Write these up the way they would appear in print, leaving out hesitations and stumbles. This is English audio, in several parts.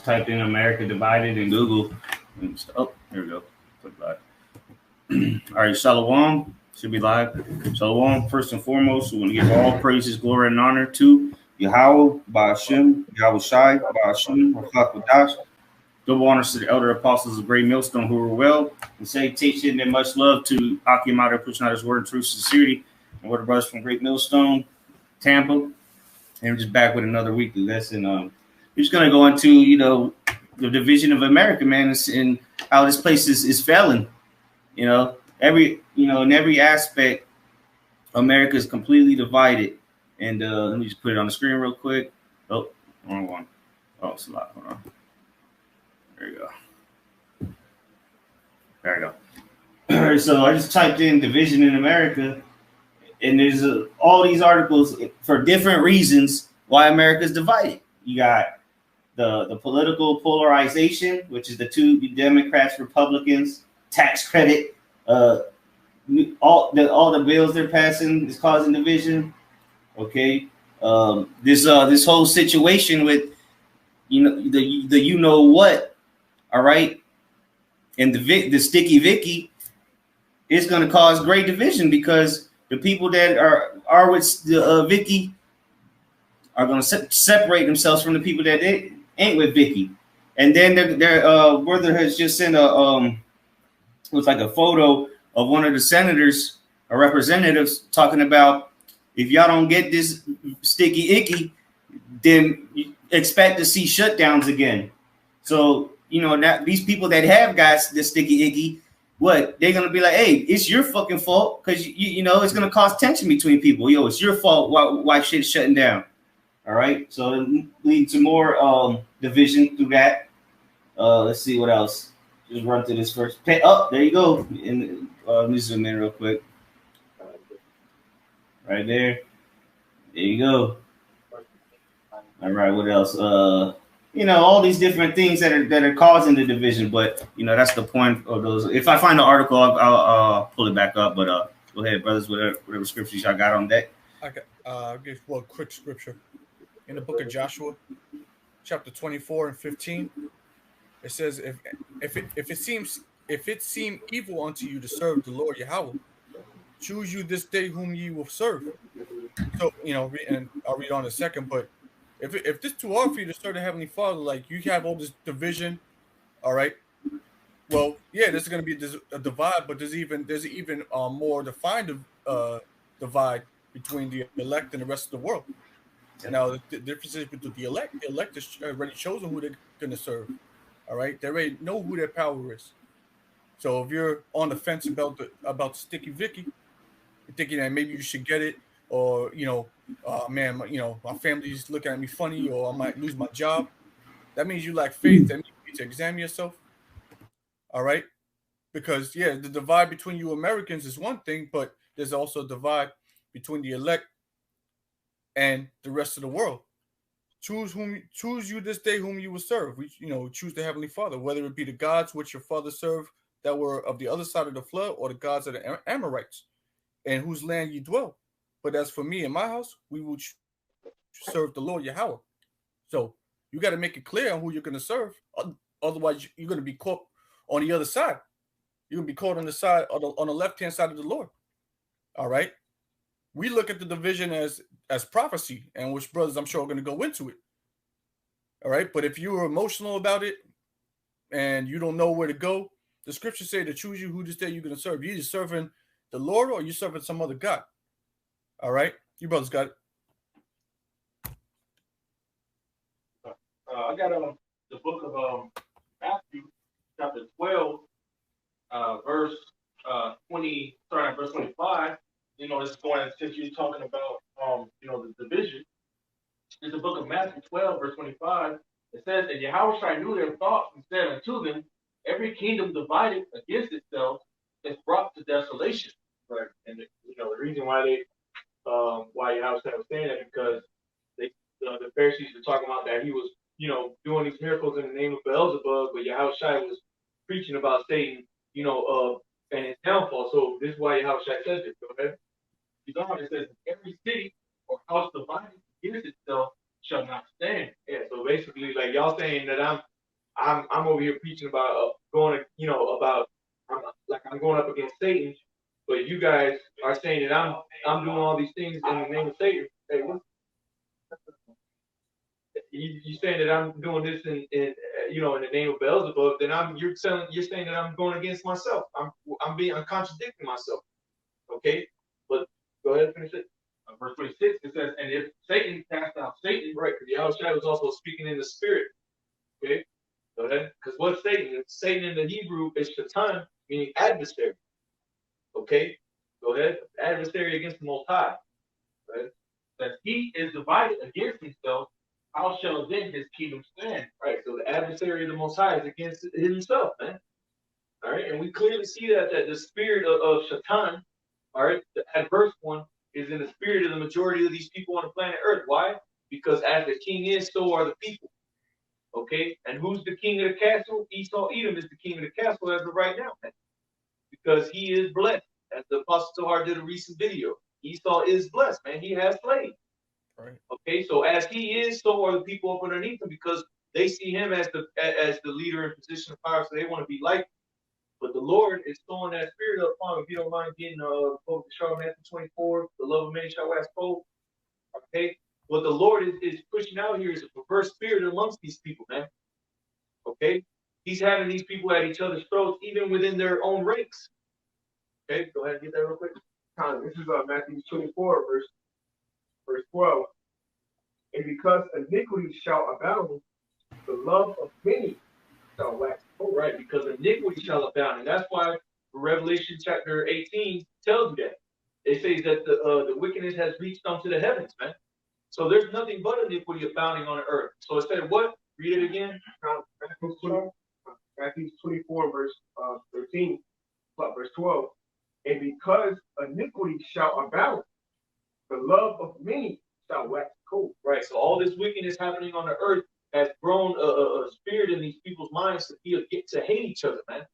just typed in America Divided in Google. Oh, here we go. Click live. All right, Shalom. Should be live. Shalom. First and foremost, we want to give all praises, glory, and honor to Yahweh, Ba'ashem, Yahweh Shai, Ba'ashem, Rafak Wadash. Double honors to the elder apostles of Great Millstone who were well, and salutation and much love to Akim out there pushing out his word in truth, sincerity, and what the brothers from Great Millstone, Tampa. And we're just back with another weekly lesson. We're just going to go into, the division of America, man, and how this place is failing. In every aspect, America is completely divided. And let me just put it on the screen real quick. Oh, wrong one. Oh, it's a lot. Hold on. There you go. There you go. All right, so I just typed in division in America, and there's all these articles for different reasons why America is divided. You got the political polarization, which is the two Democrats, Republicans, tax credit, all the bills they're passing is causing division. Okay, this whole situation with the what. All right, and the Sticky Vicky is going to cause great division because the people that are with the Vicky are going to separate themselves from the people that ain't with Vicky. And then their brother has just sent looks like a photo of one of the senators or representatives talking about if y'all don't get this Sticky Icky, then you expect to see shutdowns again. So that these people that have got the Sticky Icky, what they're gonna be like, hey, it's your fucking fault because it's gonna cause tension between people. It's your fault why shit's shutting down. All right, so it leads to more division through that. Let's see what else. Just run through this first. Oh, there you go. And let me zoom in real quick. Right there. There you go. All right, what else? All these different things that are causing the division, but that's the point of those. If I find the article, I'll pull it back up. But go ahead, brothers, whatever scriptures y'all got on deck. Okay, I'll give one quick scripture in the book of Joshua, chapter 24 and 15. It says, if it seem evil unto you to serve the Lord Yahweh, choose you this day whom ye will serve. So and I'll read on in a second, but if this too hard for you to serve the Heavenly Father, like you have all this division, all right. Well, yeah, there's going to be a divide, but there's even more defined divide between the elect and the rest of the world. And now the difference is between the elect. The elect is already chosen who they're going to serve. All right, they already know who their power is. So if you're on the fence about Sticky Vicky, you're thinking that maybe you should get it, or man, my family's looking at me funny, or I might lose my job. That means you lack faith. That means you need to examine yourself. All right, because the divide between you Americans is one thing, but there's also a divide between the elect and the rest of the world. Choose you this day whom you will serve. Choose the Heavenly Father, whether it be the gods which your father served that were of the other side of the flood, or the gods of the Amorites, in whose land you dwell. But as for me and my house, we will serve the Lord Yahweh. So you got to make it clear on who you're going to serve. Otherwise, you're going to be caught on the other side. You're going to be caught on the side on the left-hand side of the Lord. All right. We look at the division as prophecy, and which brothers I'm sure are going to go into it. All right. But if you are emotional about it and you don't know where to go, the scriptures say to choose you who this day you're going to serve. You're either serving the Lord or you're serving some other God. All right. You brothers got it. I got the book of Matthew, chapter 12, verse 20, starting at verse 25. It's going, since you're talking about, the division. It's the book of Matthew 12, verse 25. It says, and Yahweh knew their thoughts and said unto them, every kingdom divided against itself is brought to desolation. Right. And the reason why why Yahweh was saying that, because the Pharisees were talking about that he was, doing these miracles in the name of Beelzebub, but Yahweh was preaching about Satan, and his downfall. So this is why Yahweh says it. Go ahead. It says, every city or house divided against itself shall not stand. Yeah, so basically, like y'all saying that I'm I'm over here preaching about going, about I'm going up against Satan, but you guys are saying that I'm doing all these things in the name of Satan. Hey, you saying that I'm doing this in the name of Beelzebub? Then you're saying that I'm going against myself. I'm contradicting myself. Okay, but go ahead and finish it. Verse 26, it says, and if Satan cast out Satan, right? Because Yahushua was also speaking in the spirit. Okay, go ahead. Because what's Satan? Satan in the Hebrew is Shaitan, meaning adversary. Okay, go ahead. Adversary against the Most High. Right? That he is divided against himself. How shall then his kingdom stand? Right. So the adversary of the Most High is against himself, man. All right, and we clearly see that the spirit of Shaitan, all right, the adverse one, is in the spirit of the majority of these people on the planet Earth. Why? Because as the king is, so are the people. Okay, and who's the king of the castle? Esau Edom is the king of the castle as of right now, man. Because he is blessed. As the Apostle Tohar did a recent video, Esau is blessed, man. He has slaves. Right. Okay, so as he is, so are the people up underneath him because they see him as the leader in position of power, so they want to be like him. But the Lord is throwing that spirit upon him. If you don't mind getting book of Matthew 24, the love of many shall wax cold. Okay, what the Lord is pushing out here is a perverse spirit amongst these people, man. Okay, he's having these people at each other's throats, even within their own ranks. Okay, go ahead and get that real quick. This is Matthew 24, verse 12. And because iniquity shall abound, the love of many shall wax cold. Right, because iniquity shall abound. And that's why Revelation chapter 18 tells you that. It says that the wickedness has reached unto the heavens, man. So there's nothing but iniquity abounding on the earth. So it said what? Read it again. Matthew 24, verse 13, verse 12. And because iniquity shall abound, the love of many shall wax cold. Right. So all this wickedness happening on the earth has grown a spirit in these people's minds to get to hate each other, man.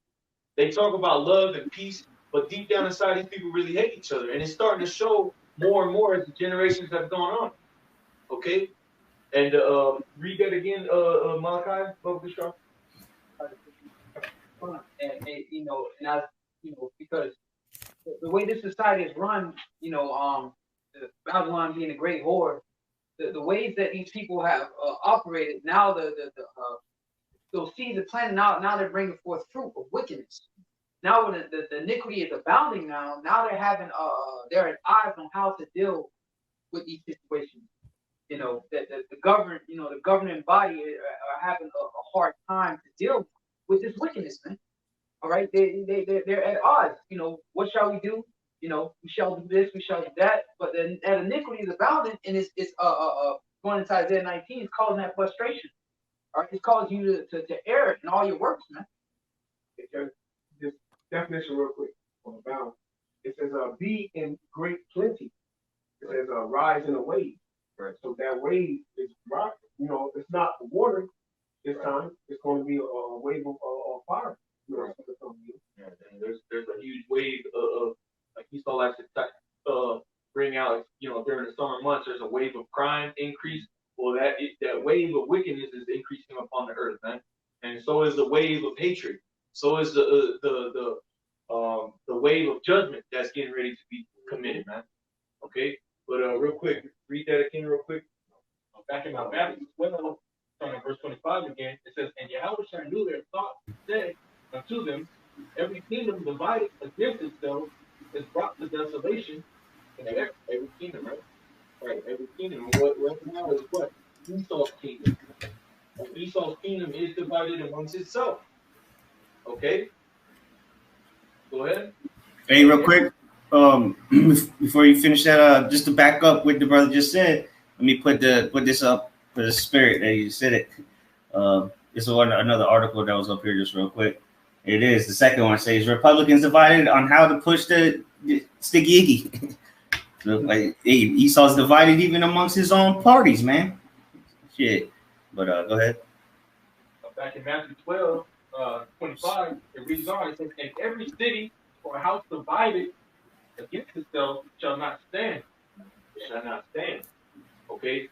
They talk about love and peace, but deep down inside, these people really hate each other, and it's starting to show more and more as the generations have gone on. Okay, and read that again, Malachi. Because the way this society is run, Babylon being a great whore, the ways that these people have operated, now those seeds are planted, now they're bringing forth fruit of wickedness. Now when the iniquity is abounding, now they're having their eyes on how to deal with these situations. That the governing body are having a hard time to deal with this wickedness, man. All right, they're at odds. What shall we do? We shall do this, we shall do that. But then that iniquity is abounding, and it's going into Isaiah 19, it's causing that frustration. All right, it's causing you to err in all your works, man. This definition real quick on abound. It says be in great plenty. It says rise in a wave. Right. So that wave is rock. It's not water this time. It's going to be a wave of fire. Right. Yeah, and there's a huge wave of like Esau likes to bring out. During the summer months, there's a wave of crime increase. Well, that wave of wickedness is increasing upon the earth, man. And so is the wave of hatred. So is the wave of judgment that's getting ready to be committed, man. Okay, but real quick, read that again, real quick. Back in my Matthew 12, starting at verse 25 again, it says, "And Yahushua knew their thoughts, said unto them, every kingdom divided against itself is brought to desolation." And every kingdom, right? Right, every kingdom. What now is what? Esau's kingdom. Esau's kingdom is divided amongst itself. Okay? Go ahead. Hey, real quick, before you finish that, just to back up what the brother just said, let me put this up for the spirit that you said it. This is another article that was up here just real quick. It is the second one. Says Republicans divided on how to push the sticky icky. So like, hey, Esau's divided even amongst his own parties, man. Shit. But go ahead. Back in Matthew 12, 25, it reads on. It says, "And every city or house divided against itself shall not stand." It shall not stand. Okay?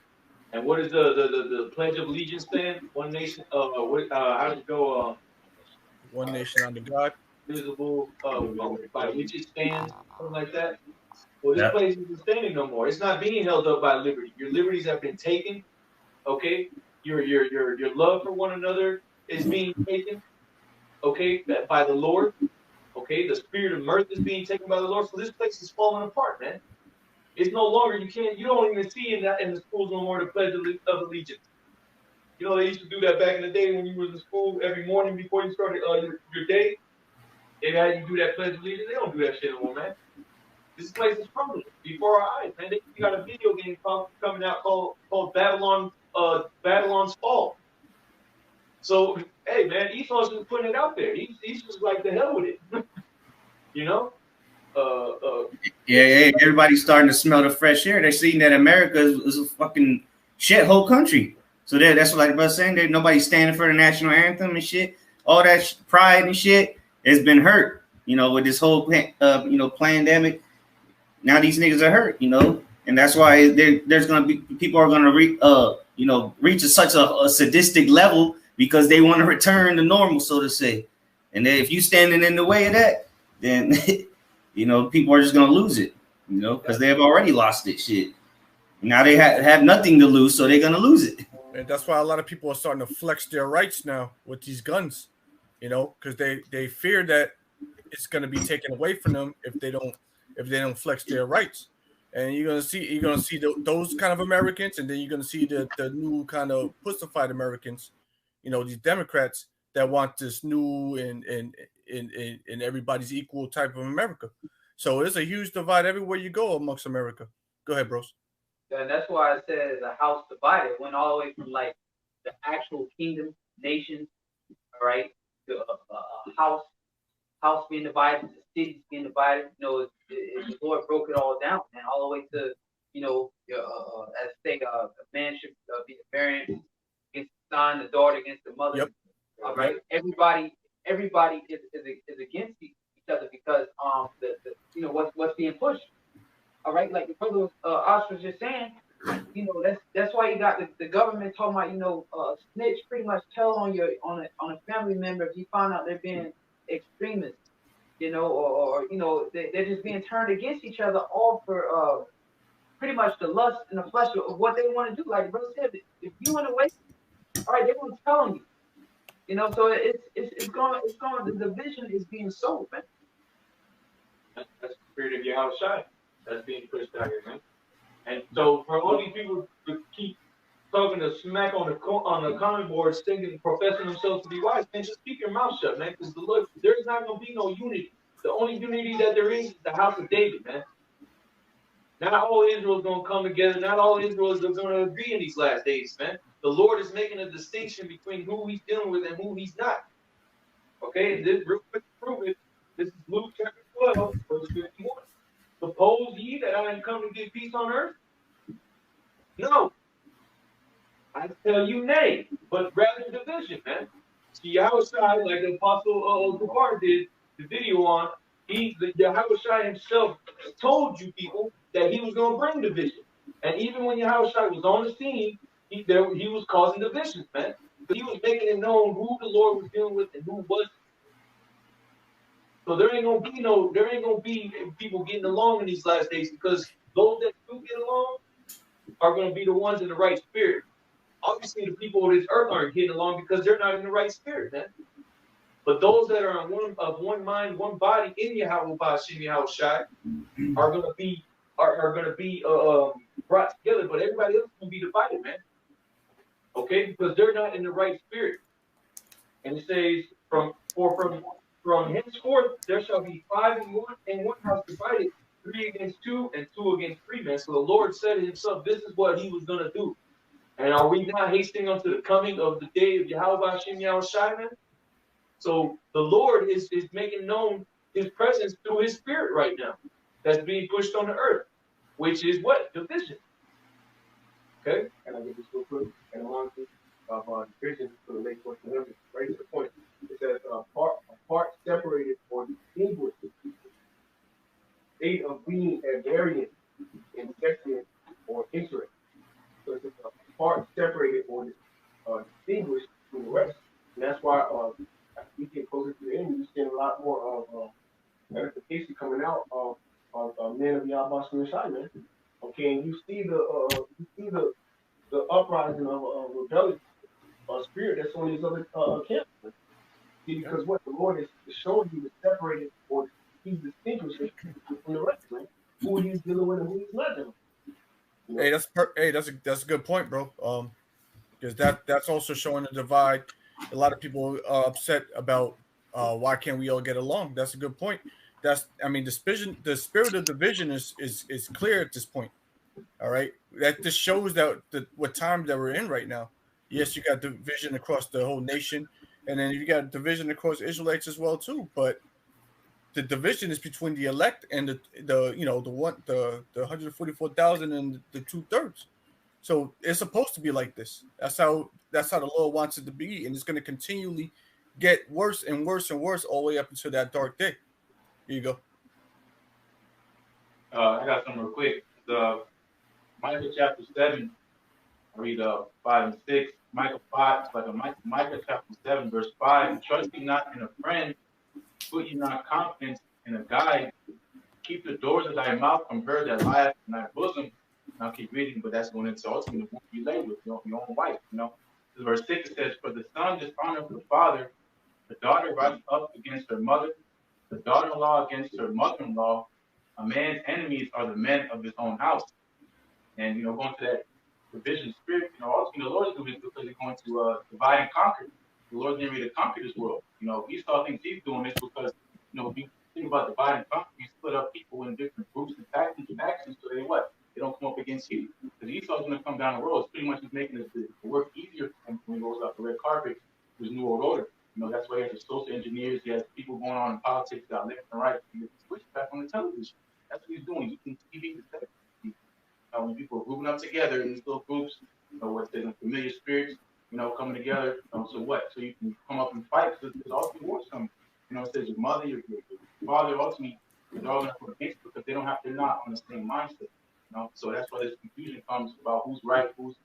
And what is the Pledge of Allegiance stand? One nation. How does it go? One nation under God. Visible. By which it stands. Something like that. Well, this Yep. place isn't standing no more. It's not being held up by liberty. Your liberties have been taken. Okay. Your love for one another is being taken. Okay, by the Lord. Okay, the spirit of mirth is being taken by the Lord. So this place is falling apart, man. It's no longer, you don't even see in the schools no more the Pledge of Allegiance. You know, they used to do that back in the day when you was in school every morning before you started your day. They had you do that Pledge of Allegiance. They don't do that shit no more, man. This place is crumbling before our eyes, man. You got a video game coming out called Babylon's Fall. So, hey, man, Esau's just putting it out there. He's just like, the hell with it. You know? Yeah, everybody's starting to smell the fresh air. They're seeing that America is a fucking shithole country. So that's what, like I was saying, that nobody's standing for the national anthem and shit. All that pride and shit has been hurt. You know, with this whole pandemic. Now these niggas are hurt. You know, and that's why there's gonna be people are gonna reach such a sadistic level because they want to return to normal, so to say. And then if you standing in the way of that, then you know, people are just gonna lose it, you know, because they have already lost it. Shit. Now they have nothing to lose, so they're gonna lose it. And that's why a lot of people are starting to flex their rights now with these guns, you know, because they fear that it's gonna be taken away from them if they don't flex their rights. And you're gonna see those kind of Americans, and then you're gonna see the new kind of pussified Americans, you know, these Democrats that want this new and everybody's equal type of America. So there's a huge divide everywhere you go amongst America. Go ahead, bros. And that's why I said the house divided went all the way from like the actual kingdom, nation, all right, to a house being divided, the cities being divided. You know, the Lord broke it all down, and all the way to, you know, as say a man should be a parent against the son, the daughter against the mother. Yep. All right, everybody is against each other because the you know what's being pushed. All right, like the brother Osh was just saying, you know, that's why you got the government talking about, you know, snitch, pretty much tell on a family member if you find out they're being extremists, you know, or you know they're just being turned against each other, all for pretty much the lust and the flesh of what they want to do. Like the brother said, if you in a way, all right, they're going to tell on you, you know. So it's going. The division is being sold, man. That's the spirit of Yahushua that's being pushed out here, man. And so for all these people to keep talking to smack on the comment boards, thinking, professing themselves to be wise, man, just keep your mouth shut, man. Because there's not gonna be no unity. The only unity that there is the house of David, man. Not all Israel is gonna come together. Not all Israel is gonna agree in these last days, man. The Lord is making a distinction between who He's dealing with and who He's not. Okay, this real quick to prove it. This is Luke chapter 12, verse 51. Suppose ye that I am come to give peace on earth? No. I tell you nay, but rather division, man. See, Yahushua, like the Apostle Gabar did the video on, Yahushua himself told you people that he was going to bring division. And even when Yahushua was on the scene, he was causing divisions, man. But he was making it known who the Lord was dealing with and who wasn't. So there ain't gonna be people getting along in these last days, because those that do get along are gonna be the ones in the right spirit. Obviously, the people of this earth aren't getting along because they're not in the right spirit, man. But those that are of one mind, one body in Yahweh Bashim Yahushai are gonna be brought together. But everybody else is gonna be divided, man. Okay, because they're not in the right spirit. And it says from henceforth there shall be 5 in one house divided, 3 against 2 and 2 against 3, man. So the Lord said himself, this is what he was gonna do. And are we not hastening unto the coming of the day of Yahweh Hashem Yahushai, man? So the Lord is making known his presence through his spirit right now. That's being pushed on the earth, which is what? Division. Okay? And I get this real quick, and along of division for the late portion of it, right to the point. It says a part separated or distinguished state of being at variance in section or interest. So it's a why as we get closer to the end, you're seeing a lot more of edification coming out of men of Yahweh Shai, man. Okay, and you see the uprising of rebellious spirit that's on these other camps. Man. See, because what the Lord is showing you is separated, or he's distinguishing from the rest, man. Who he's dealing with and who he's not dealing with. You know? Hey, that's a good point, bro. Because that's also showing a divide. A lot of people are upset about why can't we all get along. That's a good point. The spirit of division is clear at this point. All right, that just shows that what time that we're in right now. Yes, you got division across the whole nation, and then you got division across Israelites as well too. But the division is between the elect and the 144,000 and the 2/3. So it's supposed to be like this. That's how the Lord wants it to be, and it's going to continually get worse and worse and worse all the way up until that dark day. Here you go. I got some real quick. The Micah chapter 7, I read 5 and 6. Micah 5, Micah chapter 7, verse 5. Trust ye not in a friend, put ye not confidence in a guide. Keep the doors of thy mouth from her that lieth in thy bosom. I'll keep reading, but that's going into ultimately the you lay with your own wife. Verse 6 says, "For the son dishonoreth the father, the daughter rises up against her mother, the daughter-in-law against her mother-in-law. A man's enemies are the men of his own house." And going to that division spirit, ultimately the Lord's doing it because he's going to divide and conquer. The Lord's getting ready to conquer this world. Esau thinks he's doing this because if you think about divide and conquer, you split up people in different groups and factions, so they don't come up against you. Because Esau's going to come down the road. It's pretty much just making the work easier for him when he goes off the red carpet with his new world order. That's why he has the social engineers, he has people going on in politics that left and right. He gets switched back on the television. That's what he's doing. He's using TV to set people. When people are grouping up together in these little groups, what's the familiar spirits, coming together. So what? So you can come up and fight because there's ultimately wars coming. It says your mother, your father, ultimately, they're all going to go against because they're not on the same mindset. So that's why this confusion comes about who's right, who's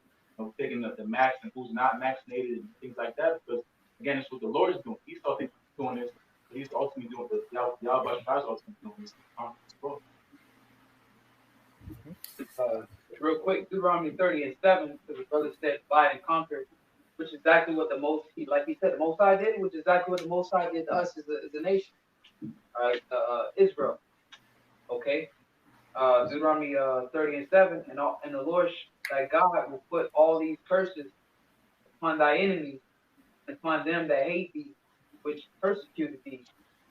taking the max and who's not vaccinated and things like that. Because again, it's what the Lord is doing. Esau thinks he's doing this, but he's ultimately doing the Yahweh is ultimately doing this. Real quick, Deuteronomy 30 and 7, because the brother said, "Divide and conquer," which is exactly what the Most High did, which is exactly what the Most High did to us as a nation. All right, Israel. Okay. Deuteronomy 30 and 7, and the Lord thy God will put all these curses upon thy enemies, and upon them that hate thee, which persecuted thee.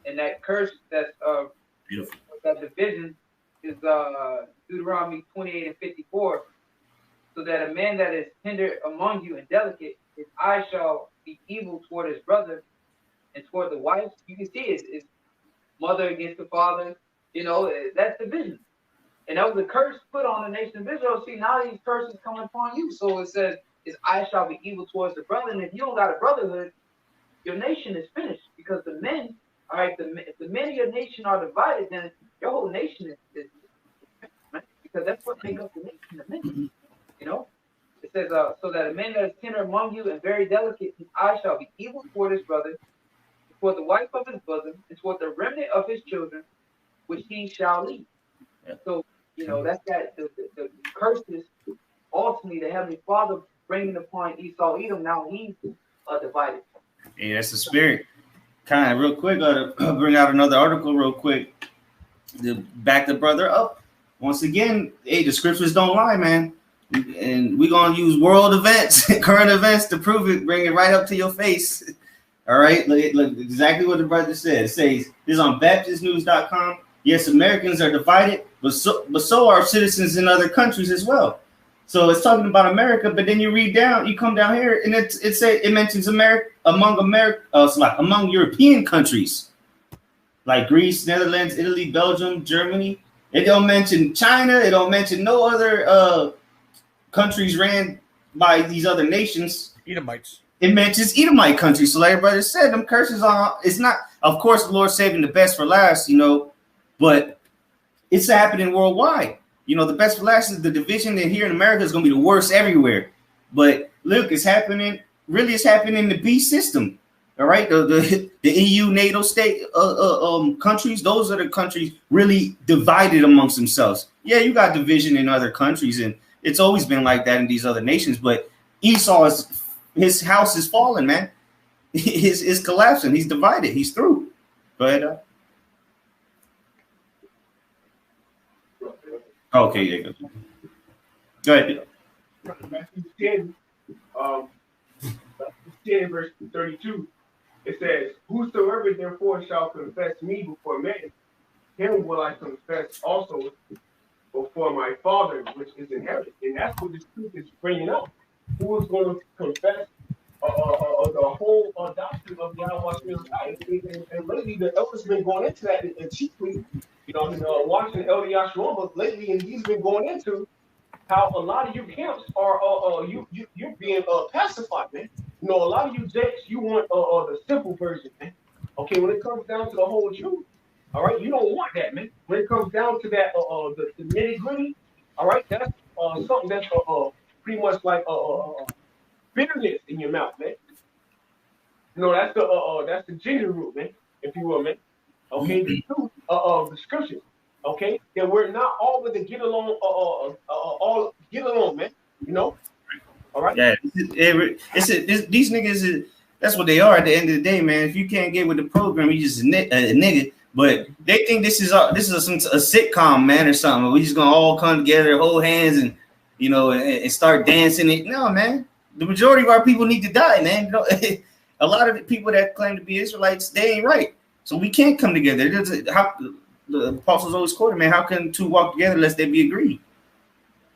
And that curse that's beautiful. That division is Deuteronomy 28 and 54. So that a man that is tender among you and delicate, his eye shall be evil toward his brother, and toward the wife. You can see it's mother against the father. That's division. And that was a curse put on the nation of Israel. See, now these curses coming upon you. So it says, his eye shall be evil towards the brother. And if you don't got a brotherhood, your nation is finished. Because the men, all right, if the men of your nation are divided, then your whole nation is right? Because that's what makes up the nation, the men. It says, so that a man that is tender among you and very delicate, his eye shall be evil toward his brother, toward the wife of his bosom, and toward the remnant of his children, which he shall lead. Yeah. So, that's the curses, ultimately, the Heavenly Father bringing upon Esau, Edom. Now he's divided. Yeah, that's the spirit. Kind of real quick, I'll bring out another article real quick to back the brother up. Once again, hey, the scriptures don't lie, man. And we're going to use world events, current events to prove it, bring it right up to your face. All right, look exactly what the brother said. It says, this is on BaptistNews.com. Yes, Americans are divided, but so are citizens in other countries as well. So it's talking about America, but then you come down here, and it mentions America among European countries like Greece, Netherlands, Italy, Belgium, Germany. It don't mention China. It don't mention no other countries ran by these other nations. Edomites. It mentions Edomite countries. So like brother said, them curses on. It's not. Of course, the Lord's saving the best for last. But it's happening worldwide. The best for last is the division that here in America is going to be the worst everywhere. But look, it's happening. Really, it's happening in the beast system. All right, the EU NATO state countries, those are the countries really divided amongst themselves. Yeah, you got division in other countries, and it's always been like that in these other nations. But Esau his house is falling, man. His collapsing. He's divided. He's through. Go ahead. Okay, yeah. Go ahead. Matthew 10, 10 verse 32. It says, "Whosoever therefore shall confess me before men, him will I confess also before my Father which is in heaven." And that's what this truth is bringing up. Who is going to confess the whole doctrine of Yahweh and lately the elders been going into that, and chiefly, watching Elder Yahshua, but lately, and he's been going into how a lot of you camps are you're being pacified, man. A lot of you jakes, you want the simple version, man. Okay, when it comes down to the whole truth, all right, you don't want that, man. When it comes down to that the nitty gritty, all right, that's something that's pretty much like bitterness in your mouth, man. That's the ginger root, man, if you will, man. Okay, the truth of the scriptures. Okay, that we're not all going to get along, all get along, man. All right. Yeah, these niggas. That's what they are at the end of the day, man. If you can't get with the program, you just a nigga. But they think this is a sitcom, man, or something. We just gonna all come together, hold hands, and and start dancing. It no, man. The majority of our people need to die, man. A lot of the people that claim to be Israelites, they ain't right. So we can't come together. How the apostles always quoted, man. How can two walk together unless they be agreed?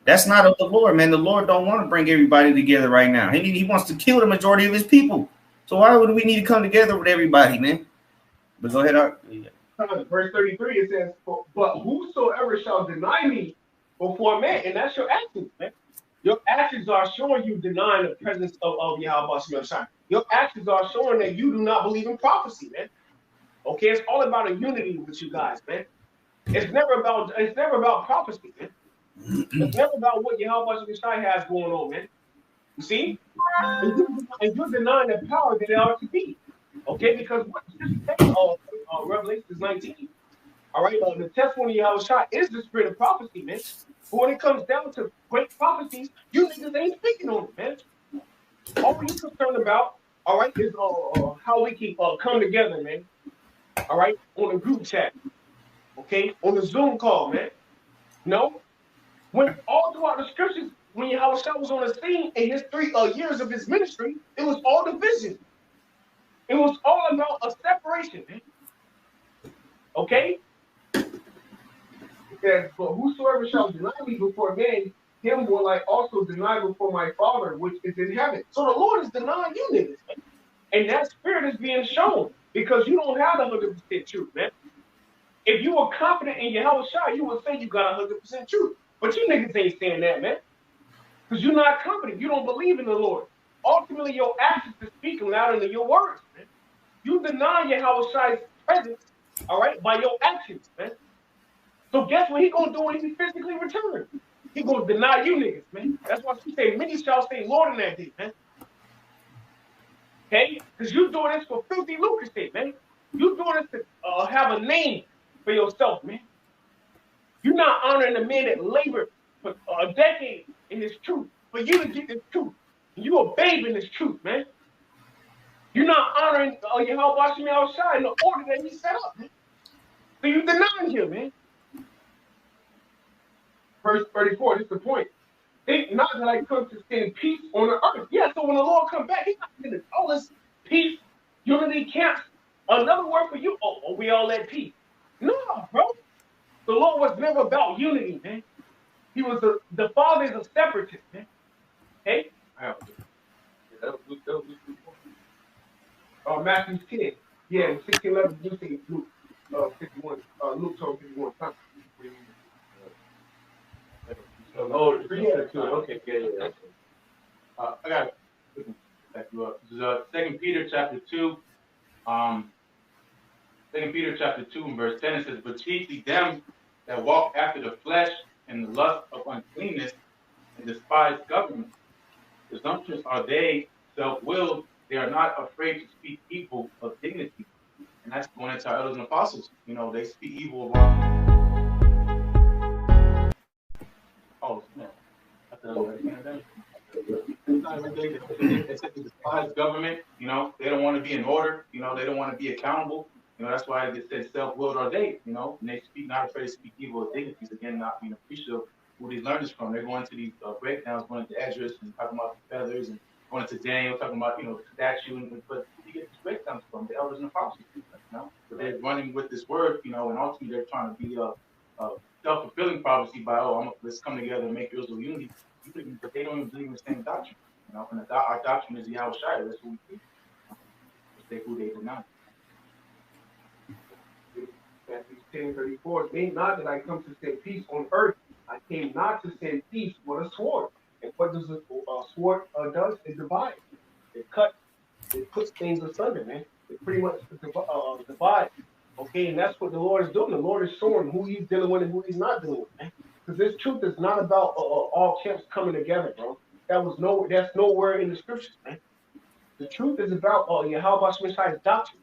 That's not of the Lord, man. The Lord don't want to bring everybody together right now. He wants to kill the majority of his people. So why would we need to come together with everybody, man? But go ahead, Art. Verse 33, it says, "But whosoever shall deny me before men," and that's your actions, man. Your actions are showing you denying the presence of Yahweh Shai. Your actions are showing that you do not believe in prophecy, man. Okay, it's all about a unity with you guys, man. It's never about prophecy, man. It's never about what Yahweh Shai has going on, man. You see? And you're denying the power that it ought to be. Okay, because what you say, Revelation 19, all right, the testimony of Yahweh is the spirit of prophecy, man. But when it comes down to great prophecies, you niggas ain't speaking on it, man. All you're concerned about, all right, is how we can come together, man. All right, on a group chat, okay, on a Zoom call, man. When all throughout the scriptures, when Yahweh was on the scene in his 3 years of his ministry, it was all division. It was all about a separation, man. Okay? It says, "But whosoever shall deny me before men, him will I also deny before my Father which is in heaven." So the Lord is denying you niggas, man. And that spirit is being shown because you don't have 100% truth, man. If you were confident in Yahweh Shai, you would say you got 100% truth. But you niggas ain't saying that, man. Because you're not confident. You don't believe in the Lord. Ultimately, your actions are speaking louder than your words, man. You deny Yahweh Shai's presence, all right, by your actions, man. So guess what he gonna do when he physically returns? He gonna deny you niggas, man. That's why she say, "Many shall say Lord in that day," man. Okay? Because you doing this for filthy lucre's sake, man. You doing this to have a name for yourself, man. You're not honoring the men that labored for a decade in this truth, for you to get this truth. And you a babe in this truth, man. You're not honoring Yahweh Shai in the order that he set up, man. So you denying him, man. Verse 34, this is the point. "Think not that I come to send peace on the earth." Yeah, so when the Lord comes back, he's not going to tell us peace, unity, camps. Another word for you, we all at peace. No, bro. The Lord was never about unity, man. He was the Father is a separatist, man. Okay? Matthew 10. Yeah, in 16:11, you see Luke 51, Luke 51. Oh, okay, yeah. I got to back you up. This is 2 Peter chapter 2. 2 Peter chapter 2 and verse 10, it says, "But teach ye them that walk after the flesh and the lust of uncleanness and despise government. Presumptuous are they, self-willed, They are not afraid to speak evil of dignity. And that's going into our elders and apostles. You know, they speak evil of oh man. They despise government, you know, they don't want to be in order, you know, they don't want to be accountable. You know, that's why it said self-willed are they, you know, and they speak not afraid to speak evil of dignities, again, not being appreciative of who they learned this from. They're going to these breakdowns, going to Esdras and talking about the feathers, and going to Daniel, talking about, you know, the statue, but who do you get these breakdowns from? The elders and apostles, you know, but they're running with this word, you know, and ultimately they're trying to be a self-fulfilling prophecy by, let's come together and make Israel unity. But they don't even believe in the same doctrine. You know, and our doctrine is Yahweh Shai. That's what we teach. They who they deny. Matthew 10:34. Think not that I come to send peace on earth. I came not to send peace, but a sword. And what does a sword does? It divides. It cuts. It puts things asunder, man. It pretty much divides. Okay, and that's what the Lord is doing. The Lord is showing who He's dealing with and who He's not dealing with, man. Because this truth is not about all camps coming together, bro. That's nowhere in the scriptures, man. The truth is about Yahweh Shemaiah's doctrine.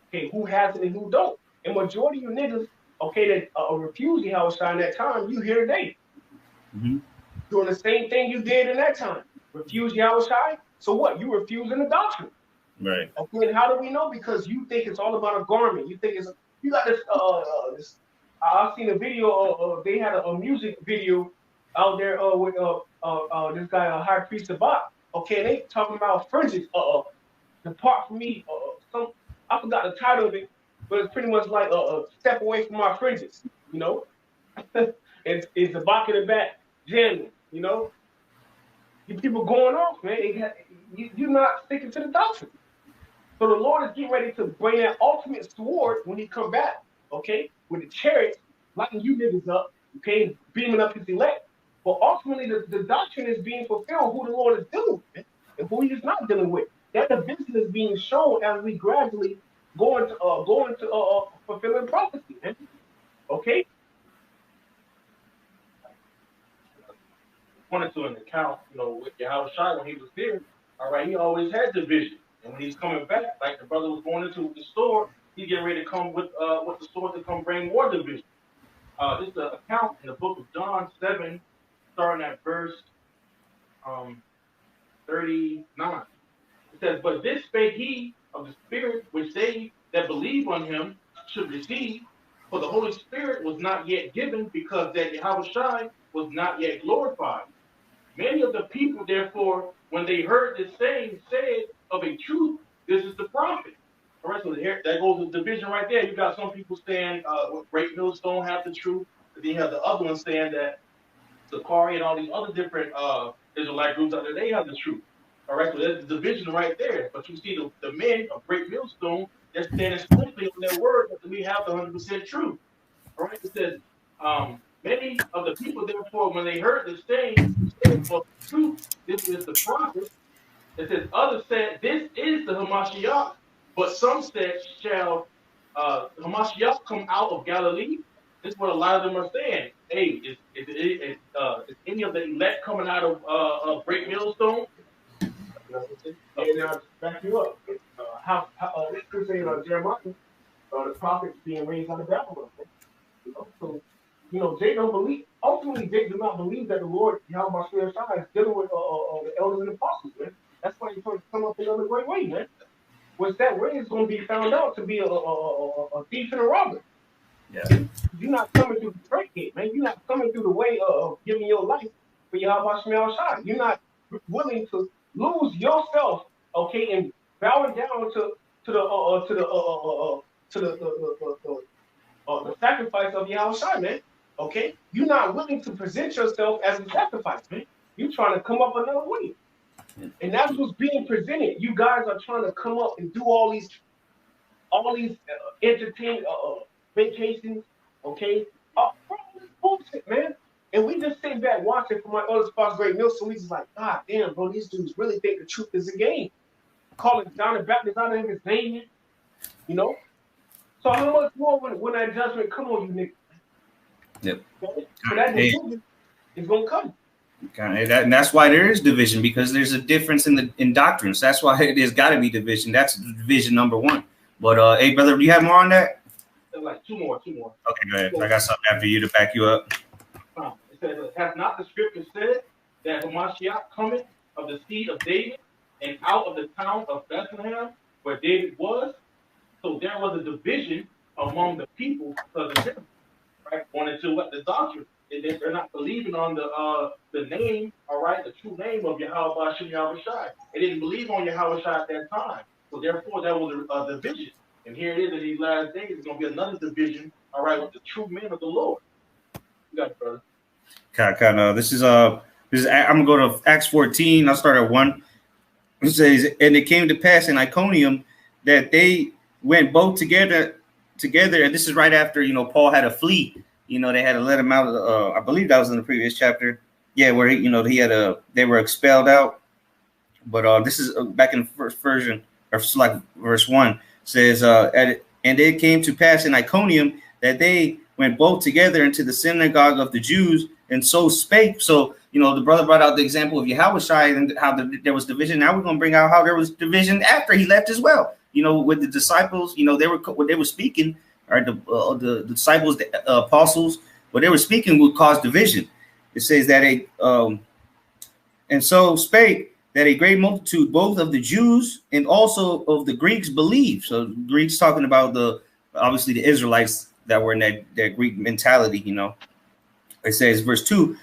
Okay, who has it and who don't. And majority of you niggas, okay, that refuse Yahweh Shai in that time, you here today. Doing the same thing you did in that time. Refuse Yahweh Shai. So what? You refusing the doctrine. Right. Okay, and how do we know? Because you think it's all about a garment. You think you got this I've seen a video they had a music video out there with this guy High Priest Sabat. Okay, they talking about fringes. Depart from me. I forgot the title of it, but it's pretty much like step away from my fringes. You know, it's the back of the back jamming. You know, you people going off, man. You're not sticking to the doctrine. So the Lord is getting ready to bring that ultimate sword when He come back. Okay, with the chariots lighting you niggas up. Okay, beaming up His elect. But ultimately, the doctrine is being fulfilled. Who the Lord is dealing with and who He is not dealing with. That division is being shown as we gradually go into fulfilling prophecy, man. Okay. Wanted to an account, you know, with Yahweh Shai when he was there. All right, he always had division, and when he's coming back, like the brother was going into the store, he's getting ready to come with the sword to come bring more division. This is an account in the book of John 7, starting at verse 39. It says, "But this spake he of the Spirit which they that believe on him should receive, for the Holy Spirit was not yet given, because that Yahweh Shai was not yet glorified. Many of the people, therefore, when they heard this saying, said, of a truth, this is the prophet." All right, so here that goes the division right there. You got some people saying Great Millstone have the truth, but then you have the other one saying that Sakari and all these other different Israelite groups out there, they have the truth. All right, so there's the division right there. But you see the men of Great Millstone, they're standing strictly on their word that we have the 100% truth. All right, it says, many of the people, therefore, when they heard this saying, said, "Well, truth, this is the prophet." It says, others said, "This is the Hamashiach." But some said, "Shall Hamashiach come out of Galilee?" This is what a lot of them are saying. Hey, is any of the elect coming out of Great Millstone? And now back you up. Let's say Jeremiah, the prophets being raised out of Babylon. You know, so they don't believe. Ultimately, they do not believe that the Lord Yahweh Shai is dealing with the elders and apostles, man. That's why He's trying to come up another great way, man. Which that way is going to be found out to be a thief and a robber. Yeah. You're not coming through the straight gate, man. You're not coming through the way of giving your life for Yahweh Shai. You're not willing to lose yourself, okay, and bowing down to the sacrifice of Yahweh Shai, man. Okay, you're not willing to present yourself as a sacrifice, man. You're trying to come up another way, and that's what's being presented. You guys are trying to come up and do all these entertainment vacations, okay? Bro, this bullshit, man. And we just sit back watching from my other spots, Great Mill, so we just like, God damn, bro, these dudes really think the truth is a game. Calling John the Baptist out of his name, you know? So how much more when that judgment come on you niggas? Yep. Okay? So that decision is gonna come. And that's why there is division, because there's a difference in doctrines. That's why there's got to be division. That's division number one. But hey, brother, do you have more on that? Like two more. Okay, go ahead. I got something after you to back you up. It says, has not the scripture said that Hamashiach cometh of the seed of David and out of the town of Bethlehem where David was? So there was a division among the people because of him, right? Going into what the doctrine. They're not believing on the name, all right, the true name of Yahweh Shem Yahweh Shai. They didn't believe on Yahweh Shai at that time. So therefore, there was a division. And here it is in these last days, there's going to be another division, all right, with the true men of the Lord. You got it, brother. Kind of. This is I'm gonna go to Acts 14. I'll start at 1. It says, and it came to pass in Iconium that they went both together, and this is right after Paul had to flee. They had to let him out. I believe that was in the previous chapter. Yeah, where they were expelled out. But this is back in the first version, or like verse 1 says, and it came to pass in Iconium that they went both together into the synagogue of the Jews, and so spake. So the brother brought out the example of Yahushua and how there was division. Now we're going to bring out how there was division after he left as well. With the disciples, what they were speaking. Right, the disciples, the apostles, what they were speaking would cause division. It says that and so spake that a great multitude, both of the Jews and also of the Greeks, believed. So Greeks talking about obviously the Israelites that were in that Greek mentality. It says verse 2,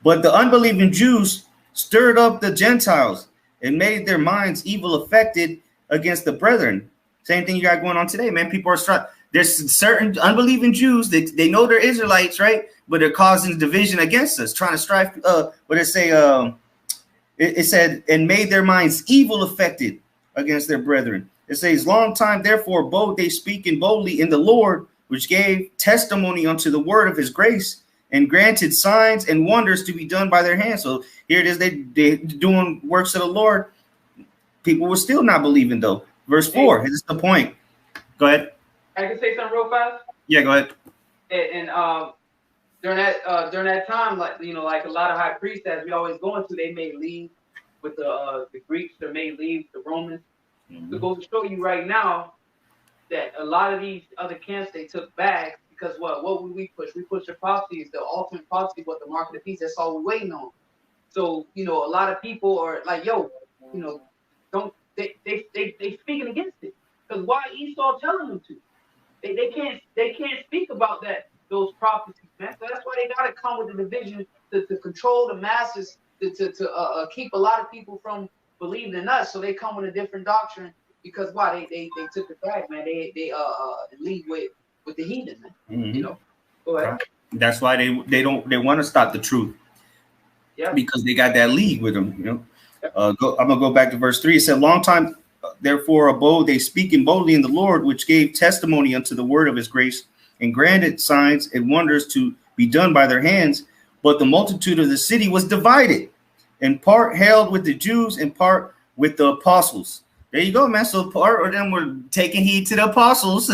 but the unbelieving Jews stirred up the Gentiles and made their minds evil affected against the brethren. Same thing you got going on today, man. People are struck. There's certain unbelieving Jews that they know they're Israelites, right? But they're causing division against us, trying to strive. What it say? It said, and made their minds evil affected against their brethren. It says, long time, therefore, both they speaking boldly in the Lord, which gave testimony unto the word of his grace, and granted signs and wonders to be done by their hands. So here it is, they doing works of the Lord. People were still not believing, though. Verse 4, this is the point. Go ahead. I can say something real fast. Yeah, go ahead. And during that time, like like a lot of high priests, as we always go into, they may leave with the Greeks, they may leave the Romans. Mm-hmm. It goes to show you right now that a lot of these other camps, they took back because what would we push? We push the prophecies, the ultimate prophecy, what the mark of the beast. That's all we're waiting on. So a lot of people are like, don't they speaking against it because why Esau telling them to? They can't speak about those prophecies, man. So that's why they gotta come with the division to control the masses, to keep a lot of people from believing in us. So they come with a different doctrine because why they took it back, man. They lead with the heathen, man. Mm-hmm. Go ahead. That's why they want to stop the truth. Yeah. Because they got that league with them, I'm gonna go back to verse 3. It said, long time therefore abode they speaking boldly in the Lord, which gave testimony unto the word of his grace, and granted signs and wonders to be done by their hands. But the multitude of the city was divided, and part held with the Jews and part with the apostles. There you go, man. So part of them were taking heed to the apostles,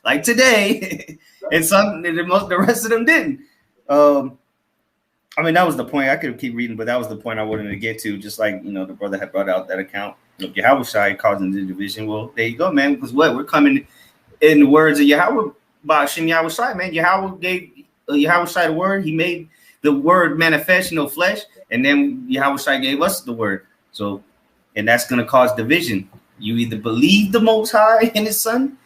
like today, and the rest of them didn't. That was the point. I could keep reading, but that was the point I wanted to get to. Just like the brother had brought out that account of Yahweh causing the division. Well, there you go, man. Because we're coming in the words of Yahweh by Shem Yahweh, man. Yahweh gave Yahweh the word. He made the word manifest, flesh, and then Yahweh gave us the word. So, and that's going to cause division. You either believe the Most High and His Son,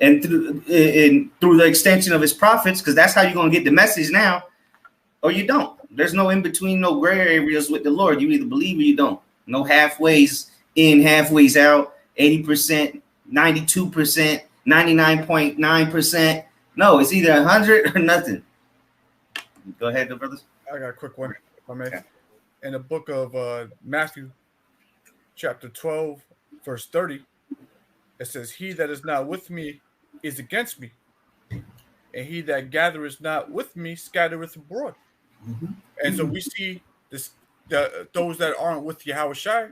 and through the extension of His prophets, because that's how you're going to get the message now, or you don't. There's no in between, no gray areas with the Lord. You either believe or you don't. No halfways in, halfways out, 80%, 92%, 99.9%. No, it's either 100 or nothing. Go ahead, brothers. I got a quick one, if I may. Okay. In the book of Matthew, chapter 12, verse 30, it says, he that is not with me is against me, and he that gathereth not with me scattereth abroad. Mm-hmm. And so we see those that aren't with Yahweh Shai,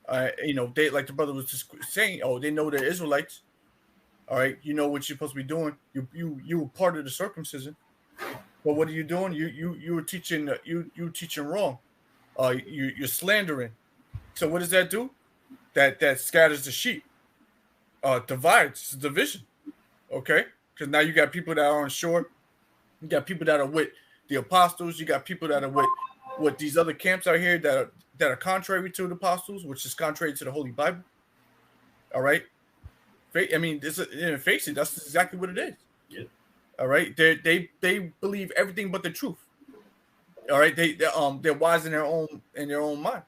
they, like the brother was just saying, they know they're Israelites. All right, you know what you're supposed to be doing. You were part of the circumcision, but what are you doing? You were teaching you teaching wrong. You're slandering. So what does that do? That scatters the sheep, divides, division. Okay, because now you got people that are on shore, you got people that are with the apostles, you got people that are with these other camps out here that are contrary to the apostles, which is contrary to the Holy Bible. All right, I mean, face it, that's exactly what it is. Yeah. All right, they believe everything but the truth. All right, they're wise in their own mind,